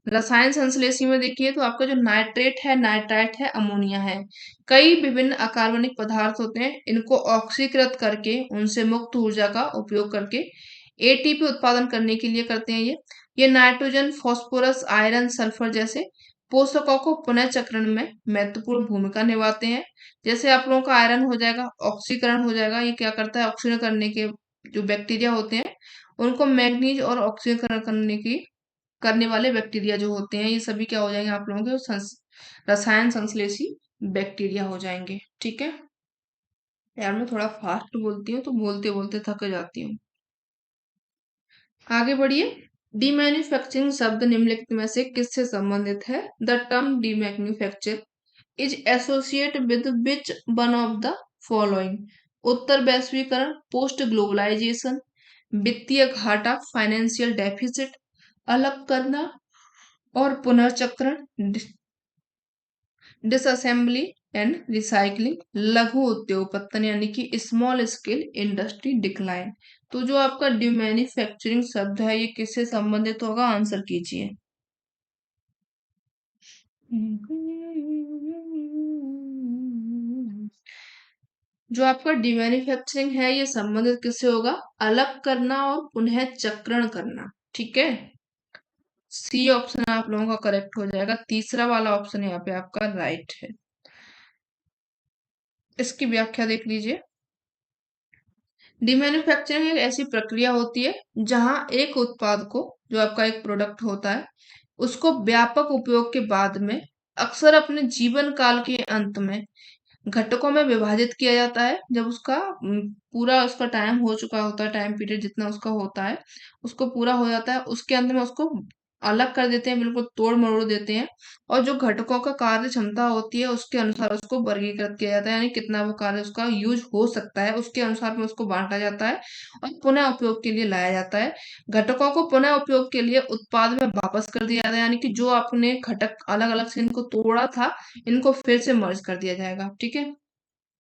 रसायन संश्लेषी में देखिए तो आपका जो नाइट्रेट है, नाइट्राइट है, अमोनिया है, कई विभिन्न अकार्बनिक पदार्थ होते हैं। इनको ऑक्सीकृत करके उनसे मुक्त ऊर्जा का उपयोग करके एटीपी उत्पादन करने के लिए करते हैं। ये नाइट्रोजन, फास्फोरस, आयरन, सल्फर जैसे पोषकों को पुनः चक्रण में महत्वपूर्ण भूमिका निभाते हैं। जैसे आप लोगों का आयरन हो जाएगा, ऑक्सीकरण हो जाएगा, ये क्या करता है, ऑक्सीकरण करने के जो बैक्टीरिया होते हैं उनको मैग्नीज और ऑक्सीकरण करने वाले बैक्टीरिया जो होते हैं, ये सभी क्या हो जाएंगे आप लोगों के रसायन संश्लेषी बैक्टीरिया हो जाएंगे। ठीक है यार, मैं थोड़ा फास्ट बोलती हूँ तो बोलते बोलते थक जाती हूँ। आगे बढ़िए, डीमैन्युफैक्चरिंग शब्द निम्नलिखित में से किससे संबंधित है? The term demanufacture is associate with which one of the following? उत्तर वैश्वीकरण, पोस्ट ग्लोबलाइजेशन, वित्तीय घाटा, फाइनेंशियल डेफिसिट, अलग करना और पुनर्चक्रण, डिसअसेंबली एंड रिसाइकलिंग, लघु उद्योग पतन यानी कि स्मॉल स्केल इंडस्ट्री डिक्लाइन। तो जो आपका डिमैन्युफैक्चरिंग शब्द है ये किससे संबंधित होगा, आंसर कीजिए। जो आपका डिमैन्युफैक्चरिंग है ये संबंधित किससे होगा, अलग करना और पुनः चक्रण करना। ठीक है, सी ऑप्शन आप लोगों का करेक्ट हो जाएगा, तीसरा वाला ऑप्शन यहाँ पे आपका राइट है। इसकी व्याख्या देख लीजिए। डीमैन्युफैक्चरिंग एक ऐसी प्रक्रिया होती है जहां एक उत्पाद को, जो आपका एक प्रोडक्ट होता है, उसको व्यापक उपयोग के बाद में अक्सर अपने जीवन काल के अंत में घटकों में विभाजित किया जाता है। जब उसका पूरा उसका टाइम हो चुका होता है, टाइम पीरियड जितना उसका होता है उसको पूरा हो जाता है, उसके अंत में उसको अलग कर देते हैं, बिल्कुल तोड़ मरोड़ देते हैं। और जो घटकों का कार्य क्षमता होती है उसके अनुसार उसको वर्गीकृत किया जाता है, यानी कितना वो कार्य उसका यूज हो सकता है उसके अनुसार में उसको बांटा जाता है और पुनः उपयोग के लिए लाया जाता है। घटकों को पुनः उपयोग के लिए उत्पाद में वापस कर दिया जाता है, यानी कि जो आपने घटक अलग अलग से इनको तोड़ा था इनको फिर से मर्ज कर दिया जाएगा। ठीक है,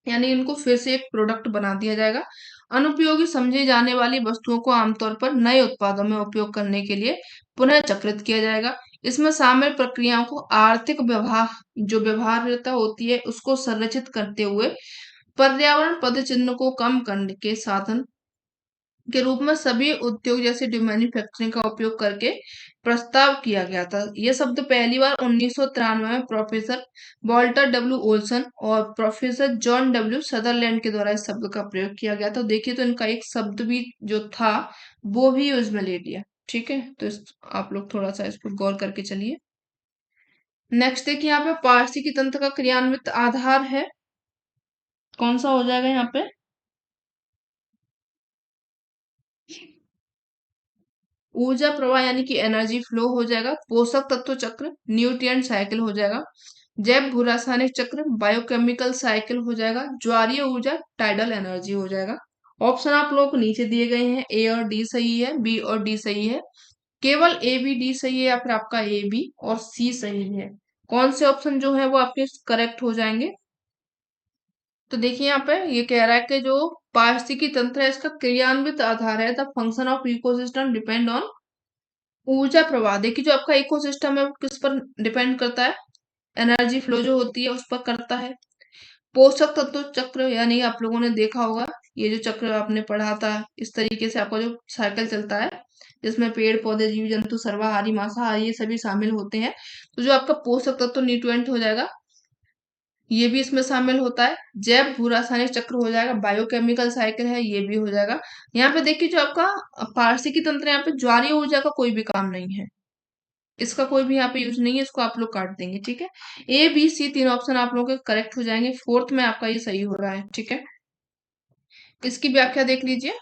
यानी इनको फिर से एक प्रोडक्ट बना दिया जाएगा। अनुपयोगी समझी जाने वाली वस्तुओं को आमतौर पर नए उत्पादों में उपयोग करने के लिए पुनः चक्रित किया जाएगा। इसमें शामिल प्रक्रियाओं को आर्थिक व्यवहार, जो व्यवहार्यता होती है उसको संरक्षित करते हुए पर्यावरण पदचिह्न को कम करने के साधन के रूप में सभी उद्योग जैसे मैन्युफैक्चरिंग का उपयोग करके प्रस्ताव किया गया था। यह शब्द पहली बार 1993 में प्रोफेसर वॉल्टर डब्ल्यू ओल्सन और प्रोफेसर जॉन डब्ल्यू सदरलैंड के द्वारा इस शब्द का प्रयोग किया गया था। देखिए तो इनका एक शब्द भी जो था वो भी यूज में ले लिया। ठीक है, तो आप लोग थोड़ा सा इस पर गौर करके चलिए। नेक्स्ट देखिए यहाँ पे पारिस्थितिकी तंत्र का क्रियान्वित आधार है, कौन सा हो जाएगा यहाँ पे? ऊर्जा प्रवाह यानी कि एनर्जी फ्लो हो जाएगा। पोषक तत्व चक्र न्यूट्रिएंट साइकिल हो जाएगा। जैव भू रासायनिक चक्र बायोकेमिकल साइकिल हो जाएगा। ज्वारीय ऊर्जा टाइडल एनर्जी हो जाएगा। ऑप्शन आप लोगों को नीचे दिए गए हैं, ए और डी सही है, बी और डी सही है। केवल ए बी डी सही है या फिर आपका ए बी और सी सही है? कौन से ऑप्शन जो है वो आपके करेक्ट हो जाएंगे? तो देखिए यहाँ पे ये कह रहा है कि जो पारिस्थितिकी तंत्र है इसका क्रियान्वित आधार है the function of ecosystem depend on ऊर्जा प्रवाह। देखिए जो आपका इकोसिस्टम है वो किस पर डिपेंड करता है? एनर्जी फ्लो जो होती है उस पर करता है। पोषक तत्व चक्र यानी आप लोगों ने देखा होगा, ये जो चक्र आपने पढ़ा था इस तरीके से आपका जो साइकिल चलता है जिसमें पेड़ पौधे जीव जंतु सर्वाहारी मांसाहारी ये सभी शामिल होते हैं। तो जो आपका पोषक तत्व न्यूट्रिएंट हो जाएगा ये भी इसमें शामिल होता है। जैव भू रासायनिक चक्र हो जाएगा, बायोकेमिकल साइकिल है ये भी हो जाएगा। यहाँ पे देखिए जो आपका पारिस्थितिकी तंत्र है, यहाँ पे ज्वारीय ऊर्जा का कोई भी काम नहीं है, इसका कोई भी यहाँ पे यूज नहीं है, इसको आप लोग काट देंगे। ठीक है, ए बी सी तीन ऑप्शन आप लोगों के करेक्ट हो जाएंगे। फोर्थ में आपका ये सही हो रहा है। ठीक है, इसकी व्याख्या देख लीजिए।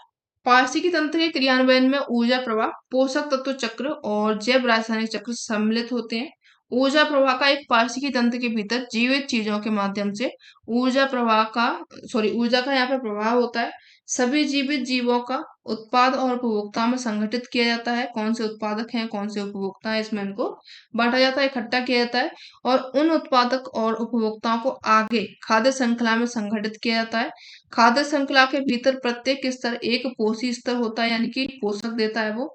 पारसिकी तंत्र के क्रियान्वयन में ऊर्जा प्रवाह, पोषक तत्व चक्र और जैव रासायनिक चक्र सम्मिलित होते हैं। ऊर्जा प्रवाह का एक पारसिकी तंत्र के भीतर जीवित चीजों के माध्यम से ऊर्जा प्रवाह का ऊर्जा का यहाँ पे प्रवाह होता है। सभी जीवित जीवों का उत्पाद और उपभोक्ता में संगठित किया जाता है। कौन से उत्पादक हैं कौन से उपभोक्ता हैं इसमें इनको बांटा जाता है, इकट्ठा किया जाता है और उन उत्पादक और उपभोक्ताओं को आगे खाद्य श्रृंखला में संगठित किया जाता है। खाद्य श्रृंखला के भीतर प्रत्येक स्तर एक पोषी स्तर होता है यानी कि पोषक देता है वो।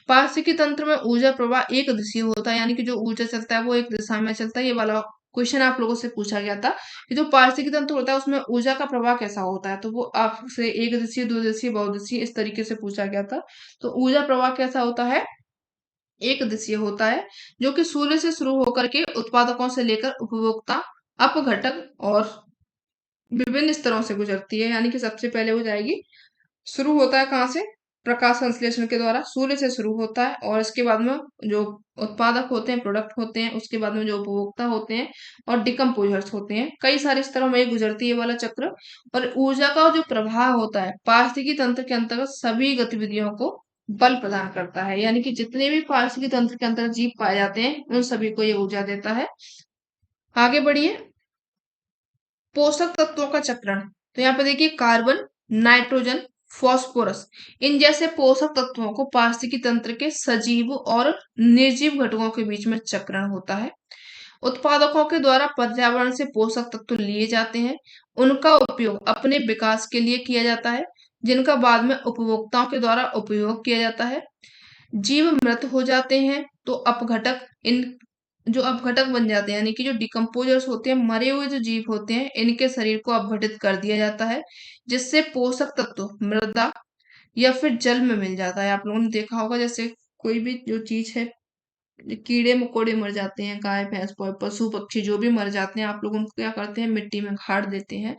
पारिस्थितिकी तंत्र में ऊर्जा प्रवाह एक दिशीय होता है यानी कि जो ऊर्जा चलता है वो एक दिशा में चलता है। ये वाला क्वेश्चन आप लोगों से पूछा गया था कि जो पारिस्थितिकी तंत्र होता है उसमें ऊर्जा का प्रवाह कैसा होता है, तो वो आपसे एक दिशीय दो दिशीय बहुदिशीय इस तरीके से पूछा गया था। तो ऊर्जा प्रवाह कैसा होता है? एक दिशीय होता है, जो कि सूर्य से शुरू होकर के उत्पादकों से लेकर उपभोक्ता अपघटक और विभिन्न स्तरों से गुजरती है। यानी कि सबसे पहले हो जाएगी, शुरू होता है कहाँ से? प्रकाश संश्लेषण के द्वारा सूर्य से शुरू होता है और इसके बाद में जो उत्पादक होते हैं प्रोडक्ट होते हैं, उसके बाद में जो उपभोक्ता होते हैं और डिकम्पोजर्स होते हैं। कई सारे स्तरों में ये गुजरती है वाला चक्र। और ऊर्जा का जो प्रवाह होता है पारिस्थितिकी तंत्र के अंतर्गत सभी गतिविधियों को बल प्रदान करता है। यानी कि जितने भी पारिस्थितिकी तंत्र के अंतर्गत जीव पाए जाते हैं उन सभी को ये ऊर्जा देता है। आगे बढ़िए, पोषक तत्वों का चक्रण। तो यहाँ पे देखिए कार्बन, नाइट्रोजन, फॉस्फोरस इन जैसे पोषक तत्वों को पारिस्थितिकी तंत्र के सजीव और निर्जीव घटकों के बीच में चक्रण होता है। उत्पादकों के द्वारा पर्यावरण से पोषक तत्व लिए जाते हैं, उनका उपयोग अपने विकास के लिए किया जाता है, जिनका बाद में उपभोक्ताओं के द्वारा उपयोग किया जाता है। जीव मृत हो जाते हैं तो अपघटक इन जो अपघटक बन जाते हैं यानी कि जो डिकम्पोजर्स होते हैं, मरे हुए जो जीव होते हैं इनके शरीर को अपघटित कर दिया जाता है, जिससे पोषक तत्व मृदा या फिर जल में मिल जाता है। आप लोगों ने देखा होगा जैसे कोई भी जो चीज है, कीड़े मकोड़े मर जाते हैं, गाय भैंस पशु पक्षी जो भी मर जाते हैं, आप लोग उनको क्या करते हैं? मिट्टी में गाड़ देते हैं।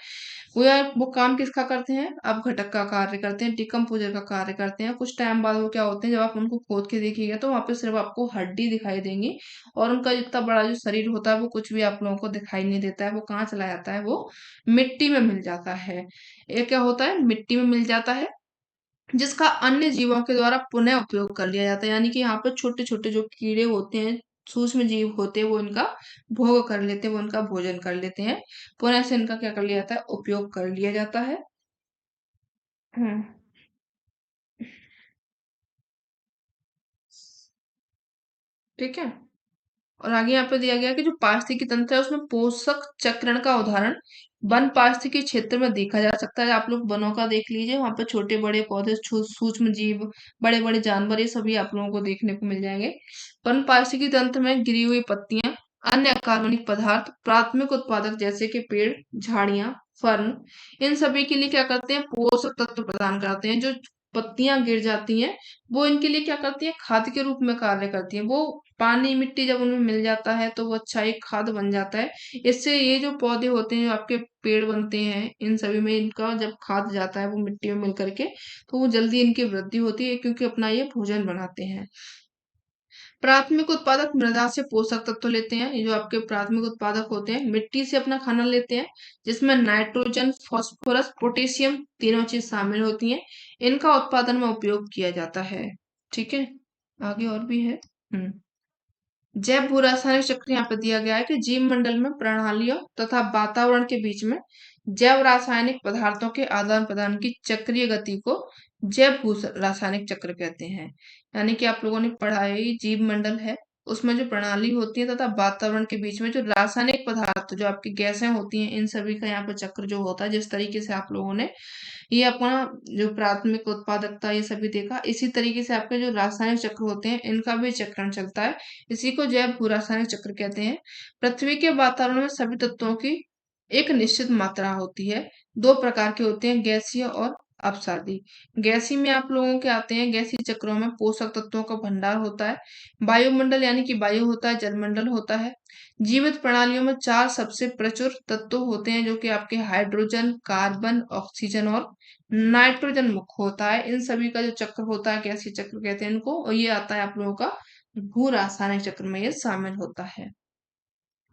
वो यार वो काम किसका करते हैं? अपघटक का कार्य करते हैं, डिकम्पोजर का कार्य करते हैं। कुछ टाइम बाद वो क्या होते हैं, जब आप उनको खोद के देखिएगा तो वहां पे सिर्फ आपको हड्डी दिखाई देंगी और उनका इतना बड़ा जो शरीर होता है वो कुछ भी आप लोगों को दिखाई नहीं देता है। वो कहाँ चला जाता है? वो मिट्टी में मिल जाता है। ये क्या होता है? मिट्टी में मिल जाता है, जिसका अन्य जीवों के द्वारा पुनः उपयोग कर लिया जाता है। यानी कि यहाँ पर छोटे छोटे जो कीड़े होते हैं, सूक्ष्म जीव होते हैं, वो इनका भोग कर लेते हैं, वो इनका भोजन कर लेते हैं, पुनः से इनका क्या कर लिया जाता है? उपयोग कर लिया जाता है। हम्म। ठीक है, और आगे यहाँ पे दिया गया है कि जो पारिस्थितिकी तंत्र है उसमें पोषक चक्रण का उदाहरण वन पारिस्थितिकी क्षेत्र में देखा जा सकता है। आप लोग वनों का देख लीजिए, वहां पे छोटे बड़े पौधे, सूक्ष्म जीव, बड़े बड़े जानवर, ये सभी आप लोगों को देखने को मिल जाएंगे। वन पारिस्थितिकी तंत्र में गिरी हुई पत्तियां, अन्य अकार्बनिक पदार्थ, प्राथमिक उत्पादक जैसे कि पेड़, झाड़ियां, फर्न, इन सभी के लिए क्या करते हैं? पोषक तत्व प्रदान करते हैं। जो पत्तियां गिर जाती हैं, वो इनके लिए क्या करती हैं, खाद के रूप में कार्य करती हैं। वो पानी मिट्टी जब उनमें मिल जाता है तो वो अच्छा एक खाद बन जाता है। इससे ये जो पौधे होते हैं, जो आपके पेड़ बनते हैं, इन सभी में इनका जब खाद जाता है वो मिट्टी में मिल करके, तो वो जल्दी इनकी वृद्धि होती है, क्योंकि अपना ये भोजन बनाते हैं। प्राथमिक उत्पादक मृदा से पोषक तत्व लेते हैं। ये जो आपके प्राथमिक उत्पादक होते हैं, मिट्टी से अपना खाना लेते हैं, जिसमें नाइट्रोजन, फास्फोरस, पोटेशियम तीनों चीज शामिल होती हैं। इनका उत्पादन में उपयोग किया जाता है। ठीक है, आगे और भी है। हम्म जैव भू रासायनिक चक्र यहाँ पे दिया गया है कि जीव मंडल में प्रणालियों तथा वातावरण के बीच में जैव रासायनिक पदार्थों के आदान प्रदान की चक्रीय गति को जैव भू रासायनिक चक्र कहते हैं। यानी कि आप लोगों ने पढ़ा है, ये जीव मंडल है, उसमें जो प्रणाली होती है तथा वातावरण के बीच में जो रासायनिक पदार्थ, जो आपकी गैसें होती हैं, इन सभी का यहाँ पे चक्र जो होता है, जिस तरीके से आप लोगों ने ये अपना जो प्राथमिक उत्पादकता ये सभी देखा, इसी तरीके से आपके जो रासायनिक चक्र होते हैं, इनका भी चक्रण चलता है। इसी को जैव भू रासायनिक चक्र कहते हैं। पृथ्वी के वातावरण में सभी तत्वों की एक निश्चित मात्रा होती है। दो प्रकार के होते हैं, गैसीय और अपसादी। गैसीय में आप लोगों के आते हैं, गैसीय चक्रों में पोषक तत्वों का भंडार होता है। वायुमंडल यानी कि वायु होता है, जलमंडल होता है। जीवित प्रणालियों में चार सबसे प्रचुर तत्व होते हैं, जो कि आपके हाइड्रोजन, कार्बन, ऑक्सीजन और नाइट्रोजन मुक्त होता है। इन सभी का जो चक्र होता है, गैसीय चक्र कहते हैं इनको, और ये आता है आप लोगों का भू रासायनिक चक्र में, ये शामिल होता है।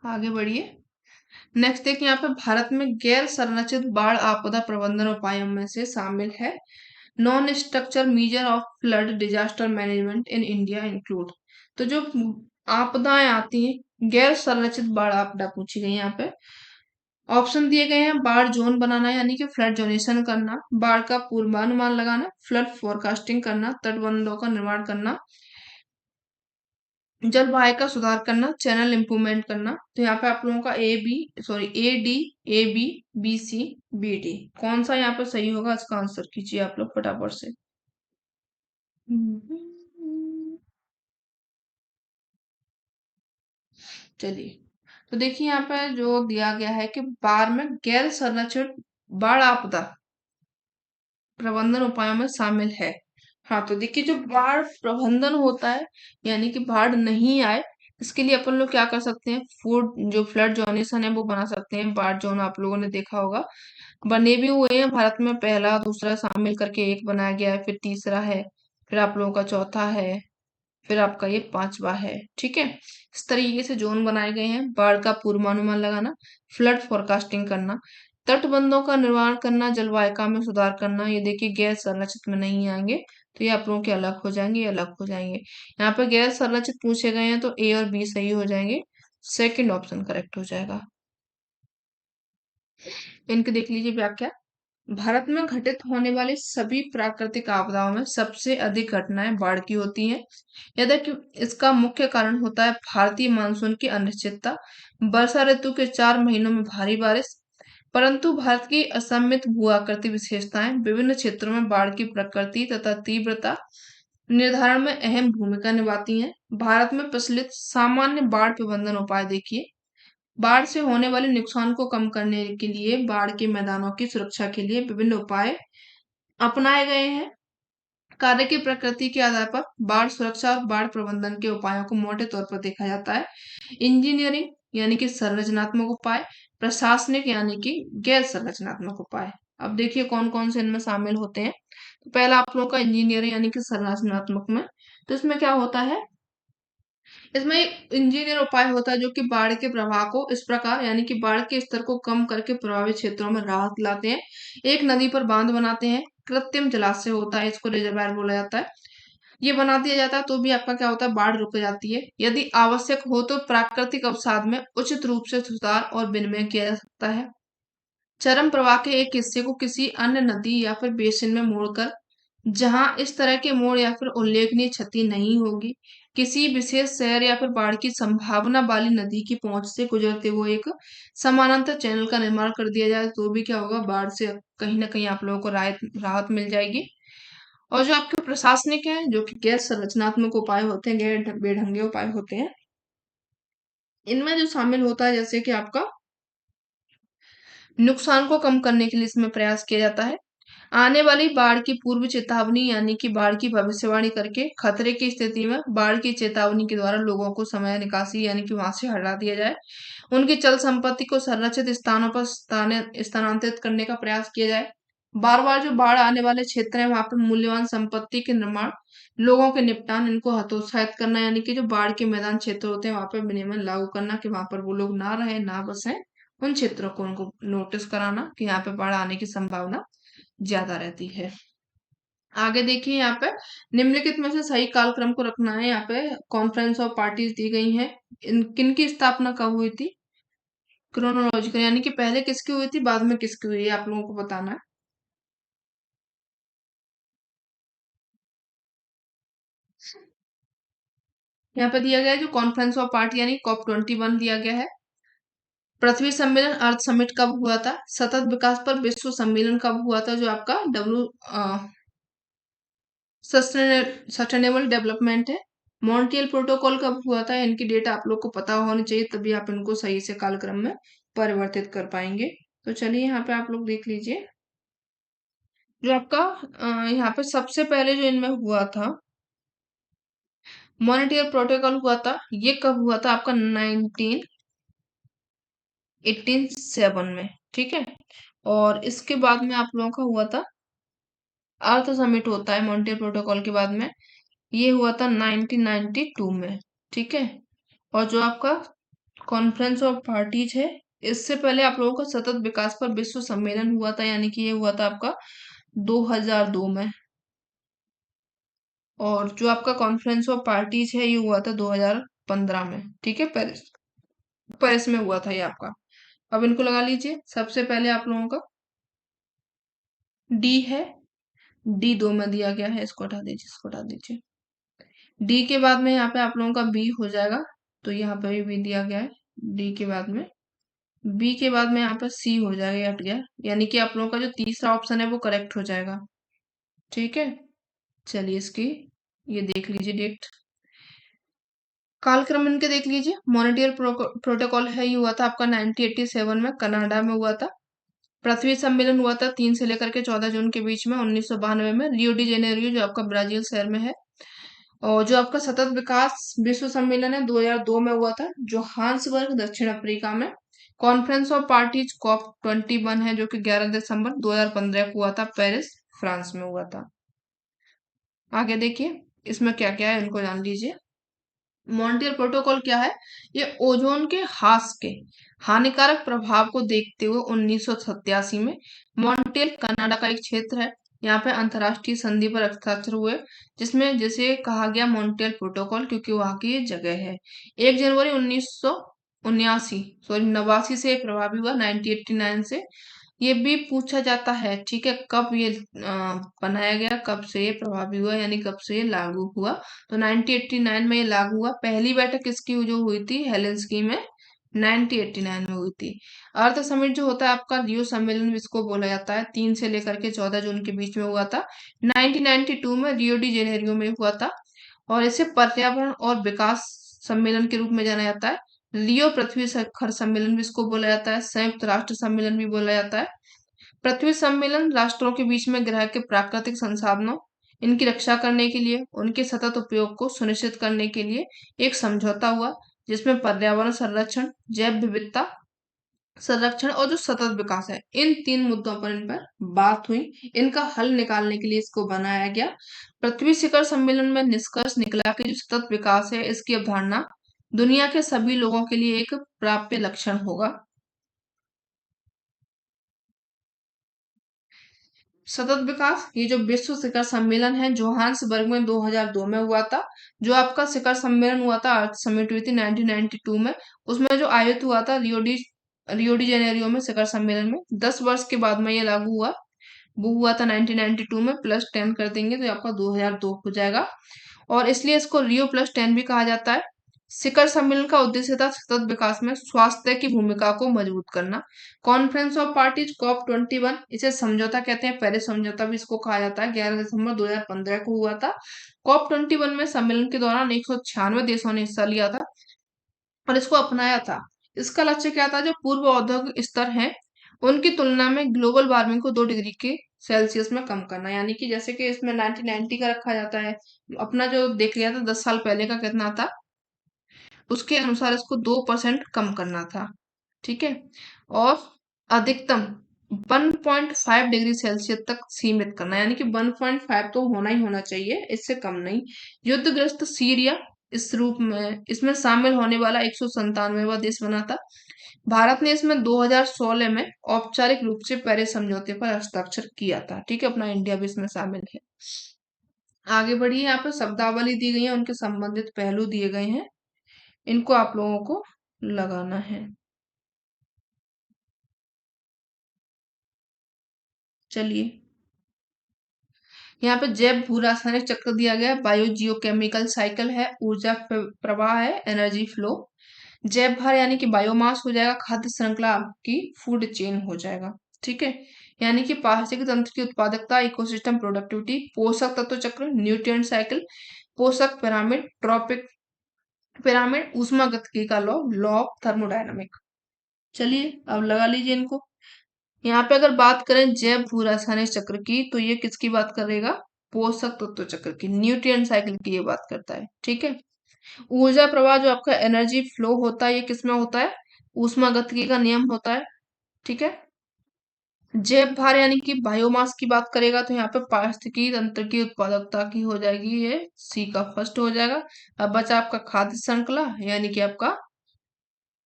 आगे बढ़िए। नेक्स्ट देखिए, यहाँ पे भारत में गैर संरचित बाढ़ आपदा प्रबंधन उपायों में से शामिल है non structure measure of flood disaster management in India include. तो जो आपदाएं आती हैं, गैर संरचित बाढ़ आपदा पूछी गई यहाँ पे। ऑप्शन दिए गए हैं, बाढ़ जोन बनाना यानी कि फ्लड जोनेशन करना, बाढ़ का पूर्वानुमान लगाना, फ्लड फोरकास्टिंग करना, तटबंधों का निर्माण करना, जलवायु का सुधार करना, चैनल इंप्रूवमेंट करना। तो यहाँ पे आप लोगों का A D, A B, B C, B D, कौन सा यहाँ पे सही होगा, इसका आंसर कीजिए आप लोग फटाफट से। चलिए, तो देखिए यहाँ पे जो दिया गया है कि बाढ़ में गैर संरक्षित बाढ़ आपदा प्रबंधन उपायों में शामिल है। हाँ, तो देखिए जो बाढ़ प्रबंधन होता है, यानी कि बाढ़ नहीं आए, इसके लिए अपन लोग क्या कर सकते हैं, फूड जो फ्लड जोनेशन है वो बना सकते हैं। बाढ़ जोन आप लोगों ने देखा होगा, बने भी हुए हैं भारत में, पहला दूसरा शामिल करके एक बनाया गया है, फिर तीसरा है, फिर आप लोगों का चौथा है, फिर आपका ये पांचवा है। ठीक है, इस तरीके से जोन बनाए गए हैं। बाढ़ का पूर्वानुमान लगाना, फ्लड फोरकास्टिंग करना, तटबंधों का निर्माण करना, जलवायु में सुधार करना। ये देखिए गैर संरचित में नहीं आएंगे, तो ये आप लोगों के अलग हो जाएंगे, ये अलग हो जाएंगे। यहाँ पे गैर संरचित पूछे गए हैं, तो ए और बी सही हो जाएंगे, सेकंड ऑप्शन करेक्ट हो जाएगा। इनकी देख लीजिए व्याख्या। भारत में घटित होने वाली सभी प्राकृतिक आपदाओं में सबसे अधिक घटनाएं बाढ़ की होती हैं। यद्यपि इसका मुख्य कारण होता है भारतीय मानसून की अनिश्चितता, वर्षा ऋतु के 4 महीनों में भारी बारिश। परंतु भारत की असममित भू-आकृति विशेषताएं विभिन्न क्षेत्रों में बाढ़ की प्रकृति तथा तीव्रता निर्धारण में अहम भूमिका निभाती हैं। भारत में प्रचलित सामान्य बाढ़ प्रबंधन उपाय देखिए। बाढ़ से होने वाले नुकसान को कम करने के लिए बाढ़ के मैदानों की सुरक्षा के लिए विभिन्न उपाय अपनाए गए हैं। कार्य की प्रकृति के आधार पर बाढ़ सुरक्षा और बाढ़ प्रबंधन के उपायों को मोटे तौर पर देखा जाता है। इंजीनियरिंग यानी कि संरचनात्मक उपाय, प्रशासनिक यानी कि गैर संरचनात्मक उपाय। अब देखिए कौन कौन से इनमें शामिल होते हैं। तो पहला आप लोगों का इंजीनियरिंग यानी कि संरचनात्मक में, तो इसमें क्या होता है, इसमें एक इंजीनियर उपाय होता है जो कि बाढ़ के प्रवाह को इस प्रकार, यानी कि बाढ़ के स्तर को कम करके प्रभावित क्षेत्रों में राहत लाते हैं। एक नदी पर बांध बनाते हैं, कृत्रिम जलाशय होता है, इसको रिजर्वायर बोला जाता है। ये बना दिया जाता है तो भी आपका क्या होता है, बाढ़ रुक जाती है। यदि आवश्यक हो तो प्राकृतिक अवसाद में उचित रूप से सुधार और विनिमय किया जा सकता है। चरम प्रवाह के एक हिस्से को किसी अन्य नदी या फिर बेसिन में मोड़कर, जहां इस तरह के मोड़ या फिर उल्लेखनीय क्षति नहीं होगी, किसी विशेष शहर या फिर बाढ़ की संभावना वाली नदी की पहुंच से गुजरते हुए एक समानांतर चैनल का निर्माण कर दिया जाए, तो भी क्या होगा, बाढ़ से कहीं ना कहीं आप लोगों को राहत राहत मिल जाएगी। और जो आपके प्रशासनिक है, जो कि गैर संरचनात्मक उपाय होते हैं, गैर बेढंगे उपाय होते हैं, इनमें जो शामिल होता है, जैसे कि आपका नुकसान को कम करने के लिए इसमें प्रयास किया जाता है। आने वाली बाढ़ की पूर्व चेतावनी यानी कि बाढ़ की भविष्यवाणी करके खतरे की स्थिति में बाढ़ की चेतावनी के द्वारा लोगों को समय निकासी यानी कि वहां से हटा दिया जाए। उनकी चल संपत्ति को संरक्षित स्थानों पर स्थानांतरित करने का प्रयास किया जाए। बार बार जो बाढ़ आने वाले क्षेत्र हैं वहां पर मूल्यवान संपत्ति के निर्माण, लोगों के निपटान, इनको हतोत्साहित करना यानी कि जो बाढ़ के मैदान क्षेत्र होते हैं वहां पर विनियमन लागू करना कि वहां पर वो लोग ना रहे ना बसे। उन क्षेत्रों को उनको नोटिस कराना कि यहाँ पे बाढ़ आने की संभावना ज्यादा रहती है। आगे देखिए यहाँ पे निम्नलिखित में से सही कालक्रम को रखना है। यहाँ पे कॉन्फ्रेंस ऑफ पार्टीज दी गई हैं। इन किनकी स्थापना कब हुई थी? क्रोनोलॉजिकल यानी कि पहले किसकी हुई थी बाद में किसकी हुई है आप लोगों को बताना है। यहाँ पे दिया गया है जो कॉन्फ्रेंस ऑफ पार्टी यानी COP 21 दिया गया है। पृथ्वी सम्मेलन अर्थ समिट कब हुआ था? सतत विकास पर विश्व सम्मेलन कब हुआ था जो आपका सस्टेनेबल डेवलपमेंट है? मॉन्ट्रियल प्रोटोकॉल कब हुआ था? इनकी डेट आप लोग को पता होनी चाहिए तभी आप इनको सही से कालक्रम में परिवर्तित कर पाएंगे। तो चलिए यहाँ पे आप लोग देख लीजिए जो आपका यहाँ पे सबसे पहले जो इनमें हुआ था मॉनिटरी प्रोटोकॉल हुआ था। ये कब हुआ था? आपका 1987 में। ठीक है। और इसके बाद में आप लोगों का हुआ था अर्थ समिट होता है मॉन्ट्रियल प्रोटोकॉल के बाद में। ये हुआ था 1992 में। ठीक है। और जो आपका कॉन्फ्रेंस ऑफ पार्टीज है इससे पहले आप लोगों का सतत विकास पर विश्व सम्मेलन हुआ था यानी कि ये हुआ था आपका 2002 में। और जो आपका कॉन्फ्रेंस ऑफ पार्टीज है ये हुआ था 2015 में। ठीक है। पेरिस पेरिस में हुआ था ये आपका। अब इनको लगा लीजिए। सबसे पहले आप लोगों का डी है। डी 2 में दिया गया है। इसको हटा दीजिए इसको हटा दीजिए। डी के बाद में यहाँ पे आप लोगों का बी हो जाएगा। तो यहाँ पे भी बी दिया गया है। डी के बाद में बी के बाद में यहाँ पर सी हो जाएगा। ये हट गया यानी कि आप लोगों का जो तीसरा ऑप्शन है वो करेक्ट हो जाएगा। ठीक है। चलिए इसकी ये देख लीजिए डेट। कालक्रम इनके देख लीजिए। मॉनिटरी प्रोटोकॉल है ये हुआ था आपका 1987 में कनाडा में हुआ था। पृथ्वी सम्मेलन हुआ था 3 से लेकर के 14 जून के बीच में 1992 में रियो डी जेनेरियो जो आपका ब्राजील शहर में है। और जो आपका सतत विकास विश्व सम्मेलन है 2002 में हुआ था जोहान्सबर्ग दक्षिण अफ्रीका में। कॉन्फ्रेंस ऑफ पार्टीज COP 21 है जो कि 11 दिसंबर 2015 को हुआ था पेरिस फ्रांस में हुआ था। आगे देखिए इसमें क्या क्या है इनको जान लीजिए। मॉन्ट्रियल प्रोटोकॉल क्या है? ये ओजोन के ह्रास के हानिकारक प्रभाव को देखते हुए 1987 में मॉन्ट्रियल कनाडा का एक क्षेत्र है। यहाँ पे अंतर्राष्ट्रीय संधि पर हस्ताक्षर हुए जिसमें जिसे कहा गया मॉन्ट्रियल प्रोटोकॉल क्योंकि वहां की ये जगह है। 1 जनवरी 1979 सॉरी 89 से प्रभावी हुआ 1989 से। ये भी पूछा जाता है। ठीक है। कब ये बनाया गया कब से ये प्रभावी हुआ यानी कब से ये लागू हुआ? तो 1989 में ये लागू हुआ। पहली बैठक इसकी जो हुई थी हेलेंस्की में 1989 में हुई थी। अर्थ समिट जो होता है आपका रियो सम्मेलन इसको बोला जाता है 3 से लेकर के 14 जून के बीच में हुआ था। 1992 में रियो डी जेनेरियो में हुआ था। और इसे पर्यावरण और विकास सम्मेलन के रूप में जाना जाता है। रियो पृथ्वी शिखर सम्मेलन भी इसको बोला जाता है। संयुक्त राष्ट्र सम्मेलन भी बोला जाता है। पृथ्वी सम्मेलन राष्ट्रों के बीच में ग्रह के प्राकृतिक संसाधनों इनकी रक्षा करने के लिए उनके सतत उपयोग को सुनिश्चित करने के लिए एक समझौता हुआ जिसमें पर्यावरण संरक्षण, जैव विविधता संरक्षण और जो सतत विकास है इन 3 मुद्दों पर इन पर बात हुई। इनका हल निकालने के लिए इसको बनाया गया। पृथ्वी शिखर सम्मेलन में निष्कर्ष निकला कि जो सतत विकास है इसकी अवधारणा दुनिया के सभी लोगों के लिए एक प्राप्य लक्षण होगा। सतत विकास ये जो विश्व शिखर सम्मेलन है जोहान्सबर्ग में 2002 में हुआ था। जो आपका शिखर सम्मेलन हुआ था अर्थ समिट हुई थी 1992 में। उसमें जो आयोजित हुआ था रियो डी जेनेरियो में शिखर सम्मेलन में 10 वर्ष के बाद में ये लागू हुआ। वो हुआ था 1992 में +10 कर देंगे तो ये आपका 2002 हो जाएगा। और इसलिए इसको रियो +10 भी कहा जाता है। शिखर सम्मेलन का उद्देश्य था सतत विकास में स्वास्थ्य की भूमिका को मजबूत करना। कॉन्फ्रेंस ऑफ पार्टीज COP 21 इसे समझौता कहते हैं। पेरिस समझौता भी इसको कहा जाता है। 11 दिसंबर 2015 को हुआ था। COP 21 में सम्मेलन के दौरान 196 देशों ने हिस्सा लिया था और इसको अपनाया था। इसका लक्ष्य क्या था? जो पूर्व औद्योगिक स्तर है उनकी तुलना में ग्लोबल वार्मिंग को 2 डिग्री के सेल्सियस में कम करना, यानी कि जैसे कि इसमें 1990 का रखा जाता है, अपना जो देख लिया था 10 साल पहले का कितना था, उसके अनुसार इसको 2% कम करना था। ठीक है। और अधिकतम 1.5 डिग्री सेल्सियस तक सीमित करना, यानी कि 1.5 तो होना ही होना चाहिए, इससे कम नहीं। युद्धग्रस्त सीरिया इस रूप में इसमें शामिल होने वाला 197वां देश बना था। भारत ने इसमें 2016 में औपचारिक रूप से पेरिस समझौते पर हस्ताक्षर किया था। ठीक है, अपना इंडिया भी इसमें शामिल है। आगे बढ़िए, यहाँ पे शब्दावली दी गई है, उनके संबंधित पहलू दिए गए हैं, इनको आप लोगों को लगाना है। चलिए, यहाँ पे जैव भू रासायनिक चक्र दिया गया है, बायो जियोकेमिकल साइकिल है, ऊर्जा प्रवाह है, एनर्जी फ्लो। जैव भार यानी कि बायोमास हो जाएगा, खाद्य श्रृंखला आपकी फूड चेन हो जाएगा। ठीक है, यानी कि पारिस्थितिक तंत्र की उत्पादकता, इकोसिस्टम प्रोडक्टिविटी, पोषक तत्व चक्र, न्यूट्रिएंट साइकिल, पोषक पिरामिड, ट्रॉपिक पिरामिड, ऊष्मागतिकी का लॉ, लॉ ऑफ थर्मोडायनामिक। चलिए, अब लगा लीजिए इनको। यहाँ पे अगर बात करें जैव भू रासायनिक चक्र की, तो ये किसकी बात करेगा? पोषक तत्व चक्र की, न्यूट्रिएंट साइकिल की ये बात करता है। ठीक है। ऊर्जा प्रवाह जो आपका एनर्जी फ्लो होता है, ये किसमें होता है? ऊष्मागतिकी का नियम होता है। ठीक है। जैव भार यानी कि बायोमास की बात करेगा, तो यहाँ पे पारिस्थितिकी तंत्र की उत्पादकता की हो जाएगी, ये सी का फर्स्ट हो जाएगा। अब बचा आपका खाद्य श्रृंखला, यानी कि आपका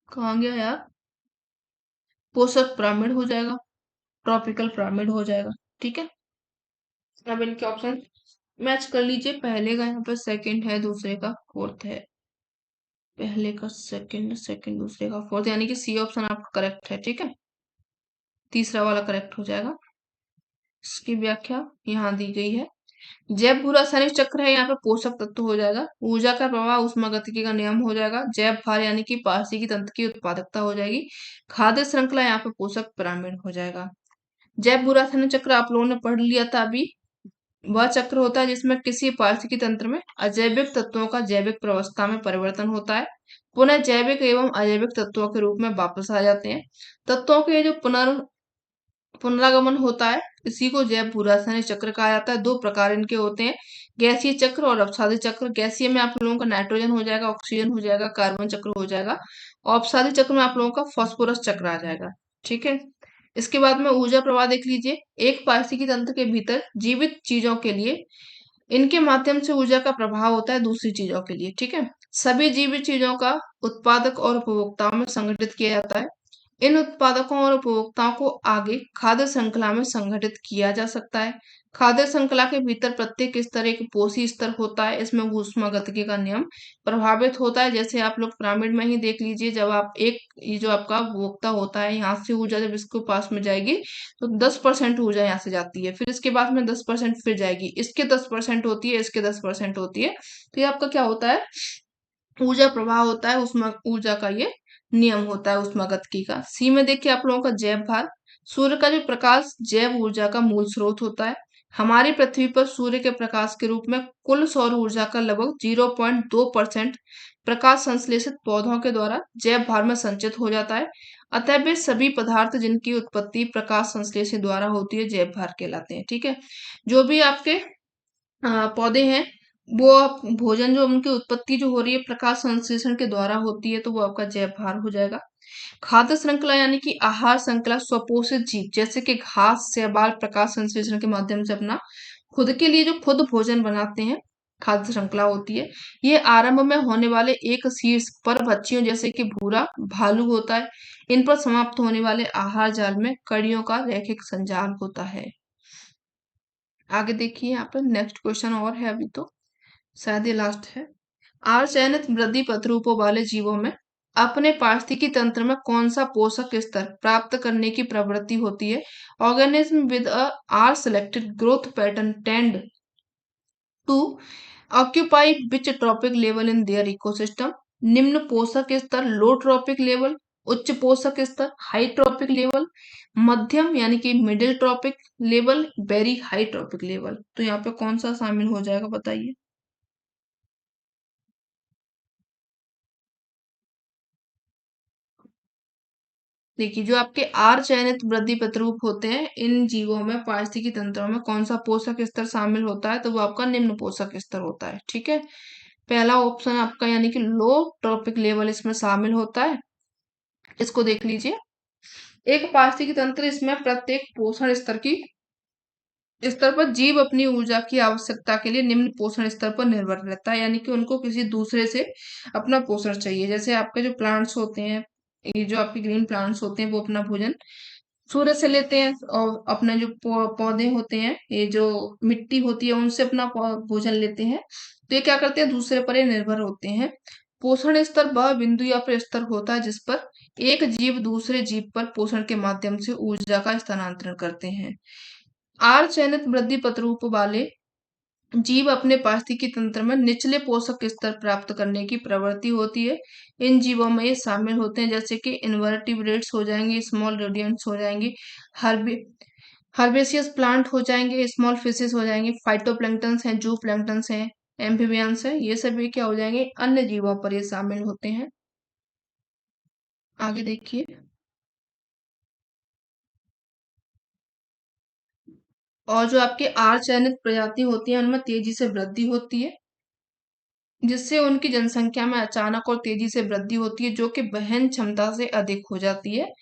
कहाँ गया यार, पोषक पिरामिड हो जाएगा, ट्रॉपिकल पिरामिड हो जाएगा। ठीक है। अब इनके ऑप्शन मैच कर लीजिए, पहले का यहाँ पे सेकंड है, दूसरे का फोर्थ है। पहले का सेकंड, सेकंड दूसरे का फोर्थ, यानी कि सी ऑप्शन आपका करेक्ट है। ठीक है, तीसरा वाला करेक्ट हो जाएगा। इसकी व्याख्या यहाँ दी गई है। जैव भू रासायनिक चक्र है, यहाँ पे पोषक तत्व हो जाएगा, ऊर्जा का प्रवाह उष्मागतिकी का नियम हो जाएगा, जैव भार यानी कि पारिस्थितिकी तंत्र की उत्पादकता हो जाएगी, खाद्य श्रृंखला यहाँ पे पोषक पिरामिड हो जाएगा। जैव भू रासायनिक चक्र आप लोगों ने पढ़ लिया था अभी। वह चक्र होता है जिसमें किसी पारिस्थितिकी तंत्र में अजैविक तत्वों का जैविक प्रवस्था में परिवर्तन होता है, पुनः जैविक एवं अजैविक तत्वों के रूप में वापस आ जाते हैं। तत्वों के जो पुनरागमन होता है, इसी को जैव भू रासायनिक चक्र कहा जाता है। दो प्रकार इनके होते हैं, गैसीय चक्र और अपसादित चक्र। गैसीय में आप लोगों का नाइट्रोजन हो जाएगा, ऑक्सीजन हो जाएगा, कार्बन चक्र हो जाएगा। और अपसादित चक्र में आप लोगों का फास्फोरस चक्र आ जाएगा। ठीक है। इसके बाद में ऊर्जा प्रवाह देख लीजिए। एक पारिस्थितिकी तंत्र के भीतर जीवित चीजों के लिए इनके माध्यम से ऊर्जा का प्रभाव होता है दूसरी चीजों के लिए। ठीक है। सभी जीवित चीजों का उत्पादक और उपभोक्ताओं में संगठित किया जाता है। इन उत्पादकों और उपभोक्ताओं को आगे खाद्य श्रृंखला में संगठित किया जा सकता है। खाद्य श्रृंखला के भीतर प्रत्येक स्तर एक पोषी स्तर होता है, इसमें ऊष्मागतिकी का नियम प्रभावित होता है। जैसे आप लोग पिरामिड में ही देख लीजिए, जब आप एक ये जो आपका उपभोक्ता होता है, यहाँ से ऊर्जा जब इसके पास में जाएगी, तो 10% ऊर्जा यहाँ से जाती है, फिर इसके बाद में 10% फिर जाएगी, इसके 10% होती है, इसके 10% होती है। तो ये आपका क्या होता है? ऊर्जा प्रवाह होता है, उसमें ऊर्जा का ये नियम होता है ऊष्मागतिकी का। सी में देखिए आप लोगों का जैव भार। सूर्य का जो प्रकाश जैव ऊर्जा का मूल स्रोत होता है। हमारी पृथ्वी पर सूर्य के प्रकाश के रूप में कुल सौर ऊर्जा का लगभग 0.2% प्रकाश संश्लेषित पौधों के द्वारा जैव भार में संचित हो जाता है। अतः वे सभी पदार्थ जिनकी उत्पत्ति प्रकाश संश्लेषण द्वारा होती है जैव भार कहलाते हैं। ठीक है। जो भी आपके पौधे हैं, वो आप भोजन जो उनकी उत्पत्ति जो हो रही है प्रकाश संश्लेषण के द्वारा होती है, तो वो आपका जैव भार हो जाएगा। खाद्य श्रृंखला यानी कि आहार श्रृंखला, स्वपोषित जीव जैसे कि घास शैवाल प्रकाश संश्लेषण के माध्यम से अपना खुद के लिए जो खुद भोजन बनाते हैं, खाद्य श्रृंखला होती है। ये आरंभ में होने वाले एक शीर्ष पर भक्षियों जैसे कि भूरा भालू होता है। इन पर समाप्त होने वाले आहार जाल में कड़ियों का रैखिक संजाल होता है। आगे देखिए, यहाँ पर नेक्स्ट क्वेश्चन और है, अभी तो शायद ये लास्ट है। आर चयनित वृद्धि प्रतिरूपों वाले जीवों में अपने पारिस्थितिकी तंत्र में कौन सा पोषक स्तर प्राप्त करने की प्रवृत्ति होती है? Organism with a R selected growth pattern tend to occupy which trophic level in their ecosystem. निम्न पोषक स्तर लो ट्रॉपिक लेवल, उच्च पोषक स्तर हाई ट्रॉपिक लेवल, मध्यम यानी कि middle trophic level, very high trophic level. तो यहाँ पे कौन सा शामिल हो जाएगा बताइए? देखिए, जो आपके आर चयनित वृद्धि प्रतिरूप होते हैं, इन जीवों में पारिस्थितिकी तंत्रों में कौन सा पोषक स्तर शामिल होता है, तो वो आपका निम्न पोषक स्तर होता है। ठीक है, पहला ऑप्शन आपका यानी कि लो ट्रॉपिक लेवल इसमें शामिल होता है। इसको देख लीजिए। एक पारिस्थितिकी तंत्र इसमें प्रत्येक पोषण स्तर पर जीव अपनी ऊर्जा की आवश्यकता के लिए निम्न पोषण स्तर पर निर्भर रहता है, यानी कि उनको किसी दूसरे से अपना पोषण चाहिए। जैसे आपके जो प्लांट्स होते हैं, ये जो आपके ग्रीन प्लांट्स होते हैं, वो अपना भोजन सूरज से लेते हैं, और अपने जो पौधे होते हैं, ये जो मिट्टी होती है, उनसे अपना भोजन लेते हैं। तो ये क्या करते हैं, दूसरे पर ये निर्भर होते हैं। पोषण स्तर वह बिंदु या फिर स्तर होता है जिस पर एक जीव दूसरे जीव पर पोषण के माध्यम से ऊर्जा का स्थानांतरण करते हैं। आर चयनित वृद्धि प्रतिरूप वाले जीव अपने पारिस्थितिकी तंत्र में निचले पोषक स्तर प्राप्त करने की प्रवृत्ति होती है। इन जीवों में ये शामिल होते हैं, जैसे कि इन्वर्टिब्रेट्स हो जाएंगे, स्मॉल रोडियंट्स हो जाएंगे, हर्बी हर्बेसियस प्लांट हो जाएंगे, स्मॉल फिशेस हो जाएंगे, फाइटोप्लैंक्टन्स हैं, जू प्लैंक्टन्स हैं, एम्फीबियंस हैं, ये सभी क्या हो जाएंगे, अन्य जीवों पर ये शामिल होते हैं। आगे देखिए। और जो आपके आर चयनित प्रजाति होती है, उनमें तेजी से वृद्धि होती है, जिससे उनकी जनसंख्या में अचानक और तेजी से वृद्धि होती है, जो कि वहन क्षमता से अधिक हो जाती है।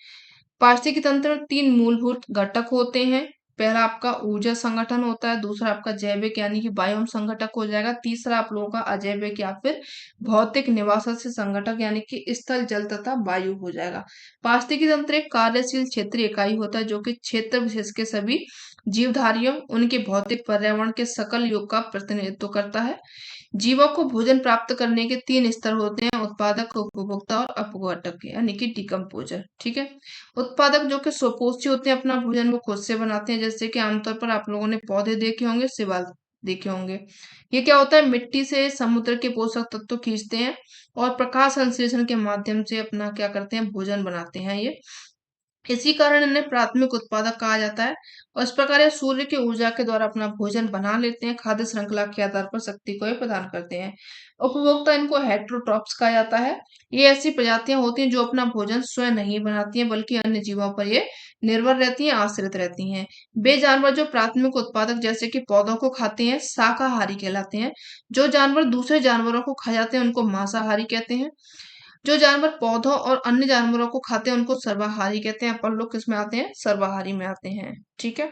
पारिस्थितिकी तंत्र में तीन मूलभूत घटक होते हैं। पहला आपका ऊर्जा संगठन होता है, दूसरा आपका जैविक यानी कि बायोम संगठक हो जाएगा, तीसरा आप लोगों का अजैविक या फिर भौतिक निवास से संगठक यानी कि स्थल, जल तथा वायु हो जाएगा। पारिस्थितिकी तंत्र एक कार्यशील क्षेत्रीय इकाई होता है, जो कि क्षेत्र विशेष के सभी जीवधारियों, उनके भौतिक पर्यावरण के सकल योग का प्रतिनिधित्व करता है। जीवों को भोजन प्राप्त करने के तीन स्तर होते हैं, उत्पादक, उपभोक्ता और अपघटक यानी कि डिकम्पोजर। ठीक है, उत्पादक जो कि स्वपोषी होते हैं, अपना भोजन वो खुद से बनाते हैं, जैसे कि आमतौर पर आप लोगों ने पौधे देखे होंगे, शैवाल देखे होंगे। ये क्या होता है, मिट्टी से समुद्र के पोषक तत्व खींचते हैं और प्रकाश संश्लेषण के माध्यम से अपना क्या करते हैं, भोजन बनाते हैं ये। इसी कारण इन्हें प्राथमिक उत्पादक कहा जाता है, और इस प्रकार ये सूर्य की ऊर्जा के द्वारा अपना भोजन बना लेते हैं, खाद्य श्रृंखला के आधार पर शक्ति को ये प्रदान करते हैं। उपभोक्ता इनको हेट्रोट्रॉप्स कहा जाता है। ये ऐसी प्रजातियां होती हैं जो अपना भोजन स्वयं नहीं बनाती हैं, बल्कि अन्य जीवों पर ये निर्भर रहती हैं, आश्रित रहती हैं। वे जानवर जो प्राथमिक उत्पादक जैसे कि पौधों को खाते हैं, शाकाहारी कहलाते हैं। जो जानवर दूसरे जानवरों को खा जाते हैं, उनको मांसाहारी कहते हैं। जो जानवर पौधों और अन्य जानवरों को खाते हैं, उनको सर्वाहारी कहते हैं। अपन लोग किस में आते हैं, सर्वाहारी में आते हैं। ठीक है,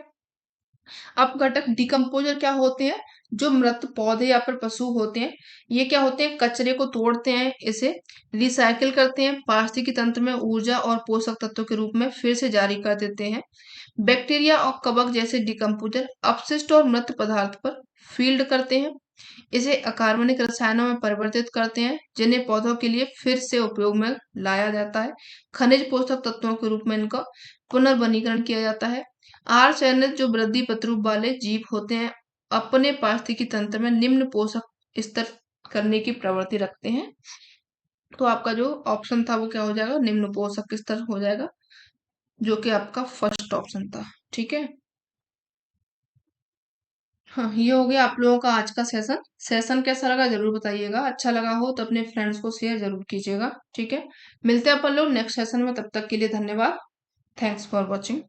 अपघटक डिकम्पोजर क्या होते हैं, जो मृत पौधे या फिर पशु होते हैं, ये क्या होते हैं, कचरे को तोड़ते हैं, इसे रिसाइकिल करते हैं, पारिस्थितिकी तंत्र में ऊर्जा और पोषक तत्वों के रूप में फिर से जारी कर देते हैं। बैक्टीरिया और कवक जैसे डिकम्पोजर अपशिष्ट और मृत पदार्थ पर फील्ड करते हैं, इसे अकार्बनिक रसायनों में परिवर्तित करते हैं, जिन्हें पौधों के लिए फिर से उपयोग में लाया जाता है। खनिज पोषक तत्वों के रूप में इनका पुनर्वनीकरण किया जाता है। आहार चयनित जो वृद्धि प्रतिरूप वाले जीव होते हैं, अपने पारिस्थितिकी तंत्र में निम्न पोषक स्तर करने की प्रवृत्ति रखते हैं। तो आपका जो ऑप्शन था वो क्या हो जाएगा, निम्न पोषक स्तर हो जाएगा, जो कि आपका फर्स्ट ऑप्शन था। ठीक है, हाँ, ये हो गया आप लोगों का आज का सेशन। सेशन कैसा लगा जरूर बताइएगा, अच्छा लगा हो तो अपने फ्रेंड्स को शेयर जरूर कीजिएगा। ठीक है, मिलते हैं अपन लोग नेक्स्ट सेशन में, तब तक के लिए धन्यवाद। Thanks for watching.